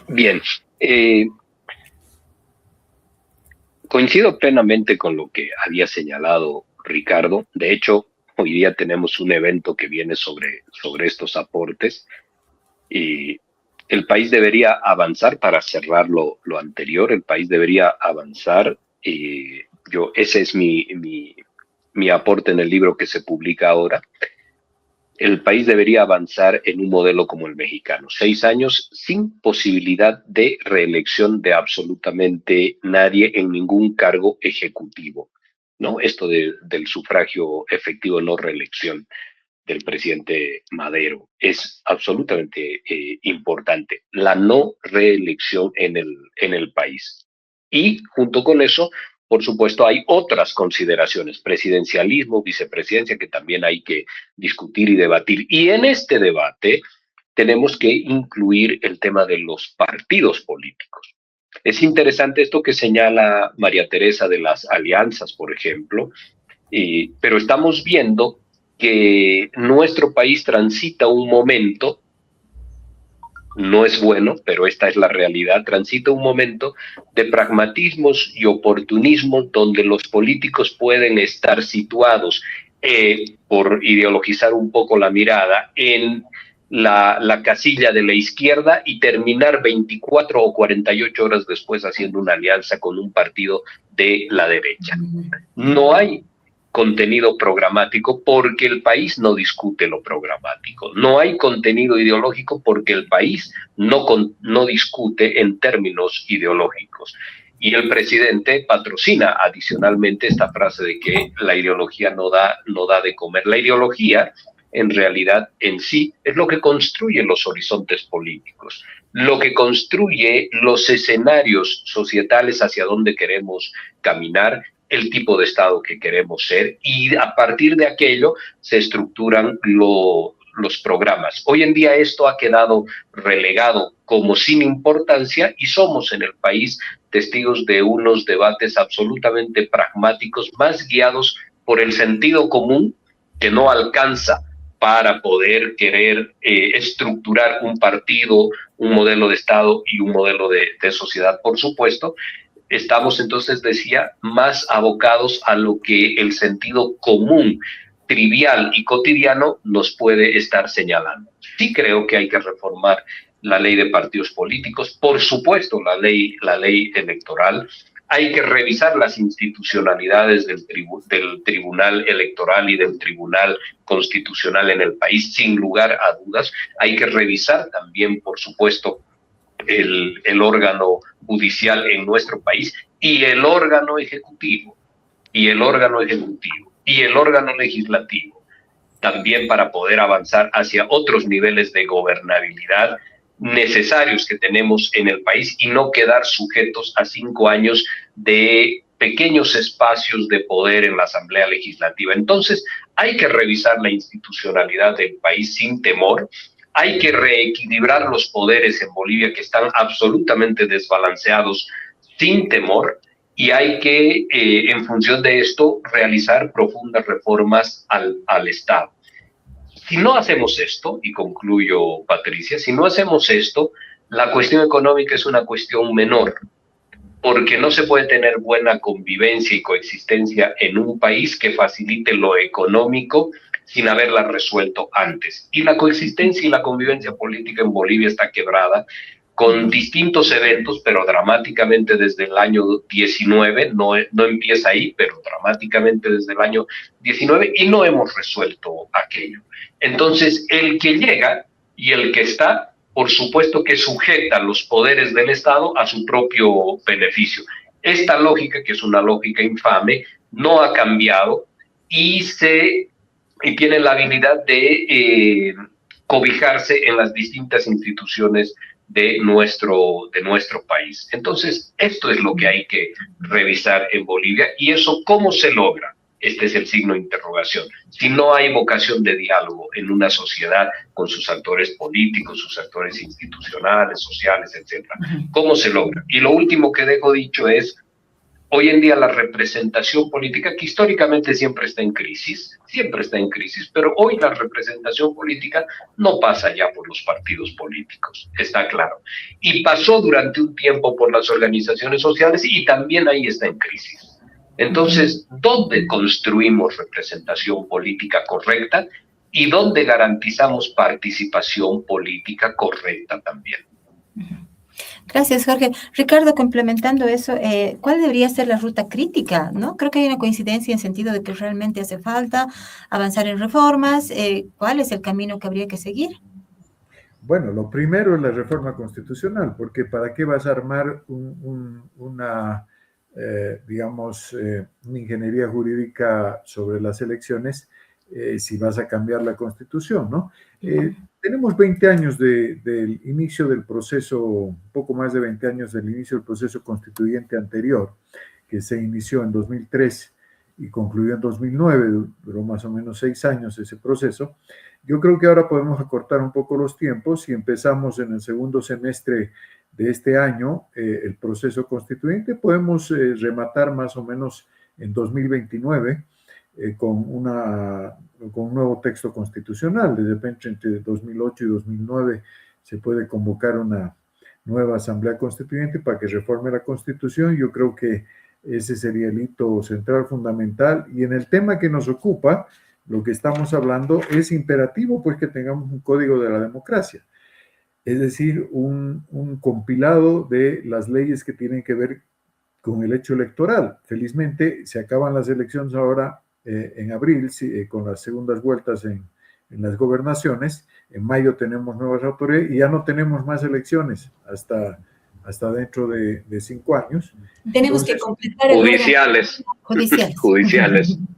Bien. Coincido plenamente con lo que había señalado Ricardo. De hecho, hoy día tenemos un evento que viene sobre estos aportes y el país debería avanzar, para cerrar lo anterior, el país debería avanzar. Ese es mi aporte en el libro que se publica ahora. El país debería avanzar en un modelo como el mexicano, 6 años sin posibilidad de reelección de absolutamente nadie en ningún cargo ejecutivo, ¿no? Esto del sufragio efectivo, no reelección del presidente Madero, es absolutamente importante. La no reelección en el país. Y junto con eso, por supuesto, hay otras consideraciones, presidencialismo, vicepresidencia, que también hay que discutir y debatir. Y en este debate tenemos que incluir el tema de los partidos políticos. Es interesante esto que señala María Teresa de las alianzas, por ejemplo, pero estamos viendo que nuestro país transita un momento, no es bueno, pero esta es la realidad, transita un momento de pragmatismos y oportunismos donde los políticos pueden estar situados, por ideologizar un poco la mirada, en la casilla de la izquierda y terminar 24 o 48 horas después haciendo una alianza con un partido de la derecha. No hay contenido programático porque el país no discute lo programático. No hay contenido ideológico porque el país no discute en términos ideológicos. Y el presidente patrocina adicionalmente esta frase de que la ideología no da de comer. La ideología, en realidad, en sí, es lo que construye los horizontes políticos, lo que construye los escenarios societales hacia donde queremos caminar, el tipo de Estado que queremos ser, y a partir de aquello se estructuran los programas. Hoy en día esto ha quedado relegado como sin importancia y somos en el país testigos de unos debates absolutamente pragmáticos, más guiados por el sentido común, que no alcanza para poder querer estructurar un partido, un modelo de Estado y un modelo de sociedad, por supuesto. Estamos entonces, decía, más abocados a lo que el sentido común, trivial y cotidiano nos puede estar señalando. Sí creo que hay que reformar la ley de partidos políticos, por supuesto la ley electoral. Hay que revisar las institucionalidades del Tribunal Electoral y del Tribunal Constitucional en el país, sin lugar a dudas. Hay que revisar también, por supuesto, el órgano judicial en nuestro país y el órgano ejecutivo, y el órgano legislativo, también para poder avanzar hacia otros niveles de gobernabilidad necesarios que tenemos en el país y no quedar sujetos a 5 años de pequeños espacios de poder en la Asamblea Legislativa. Entonces, hay que revisar la institucionalidad del país sin temor. Hay que reequilibrar los poderes en Bolivia, que están absolutamente desbalanceados, sin temor, y hay que, en función de esto, realizar profundas reformas al Estado. Si no hacemos esto, y concluyo, Patricia, si no hacemos esto, la cuestión económica es una cuestión menor. porque no se puede tener buena convivencia y coexistencia en un país que facilite lo económico sin haberla resuelto antes. Y la coexistencia y la convivencia política en Bolivia está quebrada con distintos eventos, pero dramáticamente desde el año 19, no empieza ahí, pero dramáticamente desde el año 19, y no hemos resuelto aquello. Entonces, el que llega y el que está, por supuesto que sujeta los poderes del Estado a su propio beneficio. Esta lógica, que es una lógica infame, no ha cambiado y tiene la habilidad de cobijarse en las distintas instituciones de nuestro país. Entonces, esto es lo que hay que revisar en Bolivia. ¿Y eso cómo se logra? Este es el signo de interrogación. Si no hay vocación de diálogo en una sociedad con sus actores políticos, sus actores institucionales, sociales, etcétera, ¿cómo se logra? Y lo último que dejo dicho es, hoy en día la representación política, que históricamente siempre está en crisis, pero hoy la representación política no pasa ya por los partidos políticos, está claro. Y pasó durante un tiempo por las organizaciones sociales y también ahí está en crisis. Entonces, ¿dónde construimos representación política correcta y dónde garantizamos participación política correcta también? Gracias, Jorge. Ricardo, complementando eso, ¿cuál debería ser la ruta crítica? ¿No? Creo que hay una coincidencia en sentido de que realmente hace falta avanzar en reformas. ¿Cuál es el camino que habría que seguir? Bueno, lo primero es la reforma constitucional, porque ¿para qué vas a armar una ingeniería jurídica sobre las elecciones si vas a cambiar la Constitución, ¿no? Tenemos 20 años del inicio del proceso, un poco más de 20 años del inicio del proceso constituyente anterior, que se inició en 2003 y concluyó en 2009, duró más o menos 6 años ese proceso. Yo creo que ahora podemos acortar un poco los tiempos y empezamos en el segundo semestre de este año el proceso constituyente. Podemos rematar más o menos en 2029 con un nuevo texto constitucional. De repente, entre 2008 y 2009 se puede convocar una nueva asamblea constituyente para que reforme la Constitución. Yo creo que ese sería el hito central, fundamental. Y en el tema que nos ocupa, lo que estamos hablando, es imperativo pues que tengamos un código de la democracia. Es decir, un compilado de las leyes que tienen que ver con el hecho electoral. Felizmente, se acaban las elecciones ahora en abril, con las segundas vueltas en las gobernaciones. En mayo tenemos nuevas autoridades y ya no tenemos más elecciones hasta dentro de 5 años. Tenemos que completar el judiciales.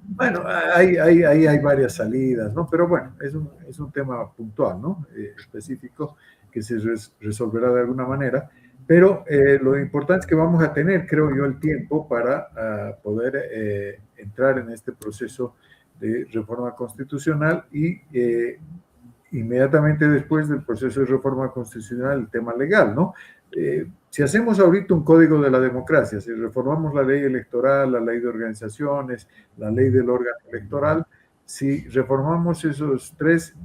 Bueno, hay varias salidas, ¿no? Pero bueno, es un tema puntual, ¿no? Específico, que se resolverá de alguna manera. Pero lo importante es que vamos a tener, creo yo, el tiempo para poder entrar en este proceso de reforma constitucional y inmediatamente después del proceso de reforma constitucional el tema legal, ¿no? Si hacemos ahorita un código de la democracia, si reformamos la ley electoral, la ley de organizaciones, la ley del órgano electoral, si reformamos esos tres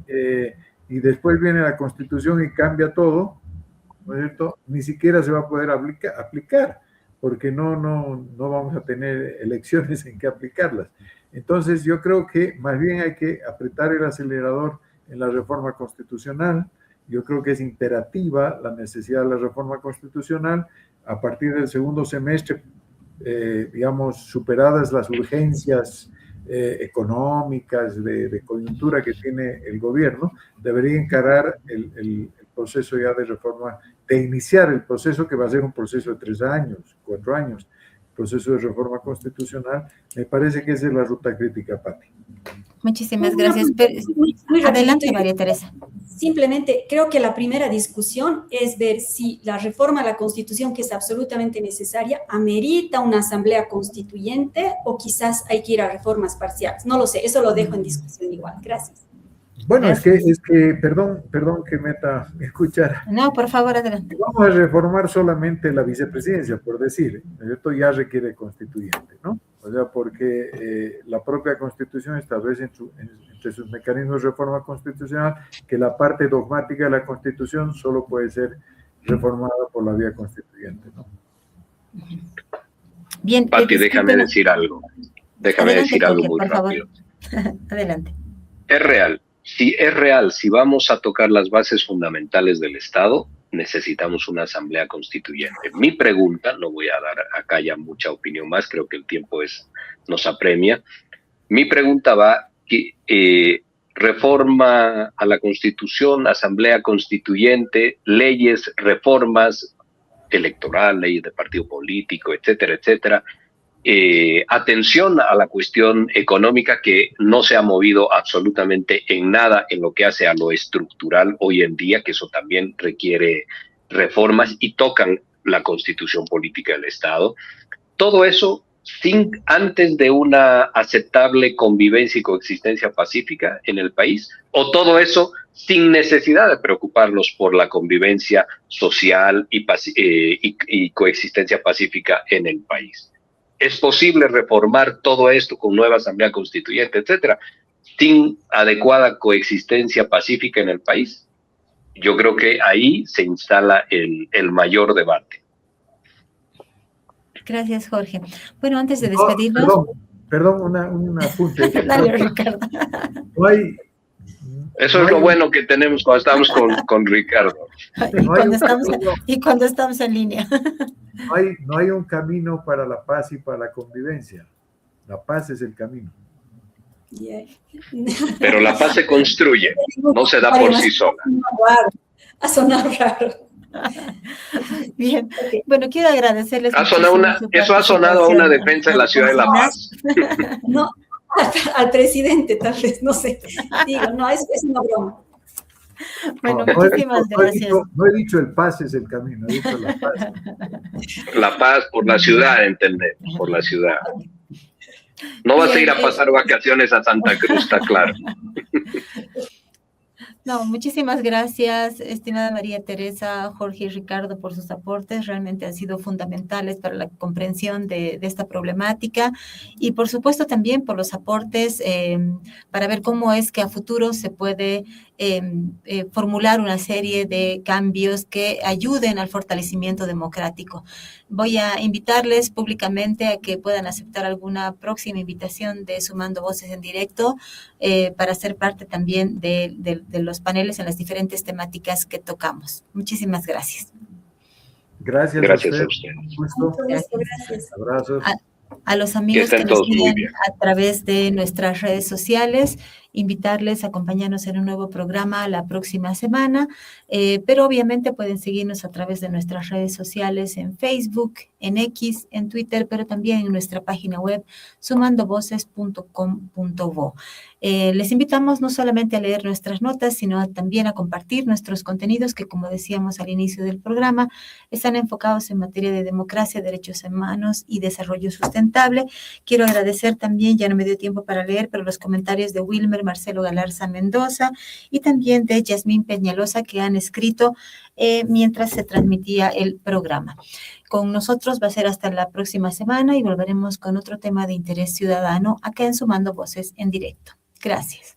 y después viene la Constitución y cambia todo, ¿no es cierto? Ni siquiera se va a poder aplicar, porque no vamos a tener elecciones en que aplicarlas. Entonces yo creo que más bien hay que apretar el acelerador en la reforma constitucional. Yo creo que es imperativa la necesidad de la reforma constitucional a partir del segundo semestre, superadas las urgencias económicas de coyuntura que tiene el gobierno, debería encarar el proceso ya de reforma, de iniciar el proceso que va a ser un proceso de 3 años, 4 años, proceso de reforma constitucional. Me parece que esa es la ruta crítica, Pati. Muchísimas gracias. Muy adelante, María Teresa. Simplemente creo que la primera discusión es ver si la reforma a la Constitución, que es absolutamente necesaria, amerita una asamblea constituyente o quizás hay que ir a reformas parciales. No lo sé, eso lo dejo en discusión igual. Gracias. Bueno, es que perdón que meta mi cuchara. No, por favor, adelante. Vamos a reformar solamente la vicepresidencia, por decir, esto ya requiere constituyente, ¿no? O sea, porque la propia Constitución establece entre sus mecanismos de reforma constitucional que la parte dogmática de la Constitución solo puede ser reformada por la vía constituyente, ¿no? Bien, Pati, déjame decir algo. Déjame adelante, decir algo Jorge, muy por rápido. favor. Adelante. Es real, si vamos a tocar las bases fundamentales del Estado, necesitamos una asamblea constituyente. Mi pregunta, no voy a dar acá ya mucha opinión más, creo que el tiempo nos apremia. Mi pregunta va que reforma a la Constitución, asamblea constituyente, leyes, reformas electoral, leyes de partido político, etcétera, etcétera. Atención a la cuestión económica que no se ha movido absolutamente en nada en lo que hace a lo estructural hoy en día, que eso también requiere reformas y tocan la constitución política del Estado. Todo eso antes de una aceptable convivencia y coexistencia pacífica en el país, o todo eso sin necesidad de preocuparnos por la convivencia social y coexistencia pacífica en el país. ¿Es posible reformar todo esto con nueva asamblea constituyente, etcétera, sin adecuada coexistencia pacífica en el país? Yo creo que ahí se instala el mayor debate. Gracias, Jorge. Bueno, antes de despedirnos... Perdón, un apunte. Dale, Ricardo. Eso es lo bueno que tenemos cuando estamos con Ricardo. Y cuando estamos en línea. No hay un camino para la paz y para la convivencia. La paz es el camino. Pero la paz se construye, no se da por sí sola. Ha sonado raro. Bien, bueno, quiero agradecerles. Eso ha sonado a una defensa de la ciudad de La Paz. No, al presidente tal vez, no sé. Digo, no, es una broma. Bueno, muchísimas gracias. No he dicho el paz es el camino, he dicho la paz. La paz por la ciudad, entendemos, por la ciudad. No vas a ir a pasar vacaciones a Santa Cruz, está claro. No, muchísimas gracias, estimada María Teresa, Jorge y Ricardo, por sus aportes. Realmente han sido fundamentales para la comprensión de esta problemática y, por supuesto, también por los aportes para ver cómo es que a futuro se puede formular una serie de cambios que ayuden al fortalecimiento democrático. Voy a invitarles públicamente a que puedan aceptar alguna próxima invitación de Sumando Voces en Directo para ser parte también de los paneles en las diferentes temáticas que tocamos. Muchísimas gracias. Gracias a usted. Gracias. Abrazos. A los amigos que nos siguen a través de nuestras redes sociales, invitarles a acompañarnos en un nuevo programa la próxima semana, pero obviamente pueden seguirnos a través de nuestras redes sociales en Facebook, en X, en Twitter, pero también en nuestra página web sumandovoces.com.bo. Les invitamos no solamente a leer nuestras notas, sino también a compartir nuestros contenidos que, como decíamos al inicio del programa, están enfocados en materia de democracia, derechos humanos y desarrollo sustentable. Quiero agradecer también, ya no me dio tiempo para leer, pero los comentarios de Wilmer Marcelo Galarza Mendoza y también de Yasmín Peñalosa que han escrito mientras se transmitía el programa. Con nosotros va a ser hasta la próxima semana y volveremos con otro tema de interés ciudadano acá en Sumando Voces en Directo. Gracias.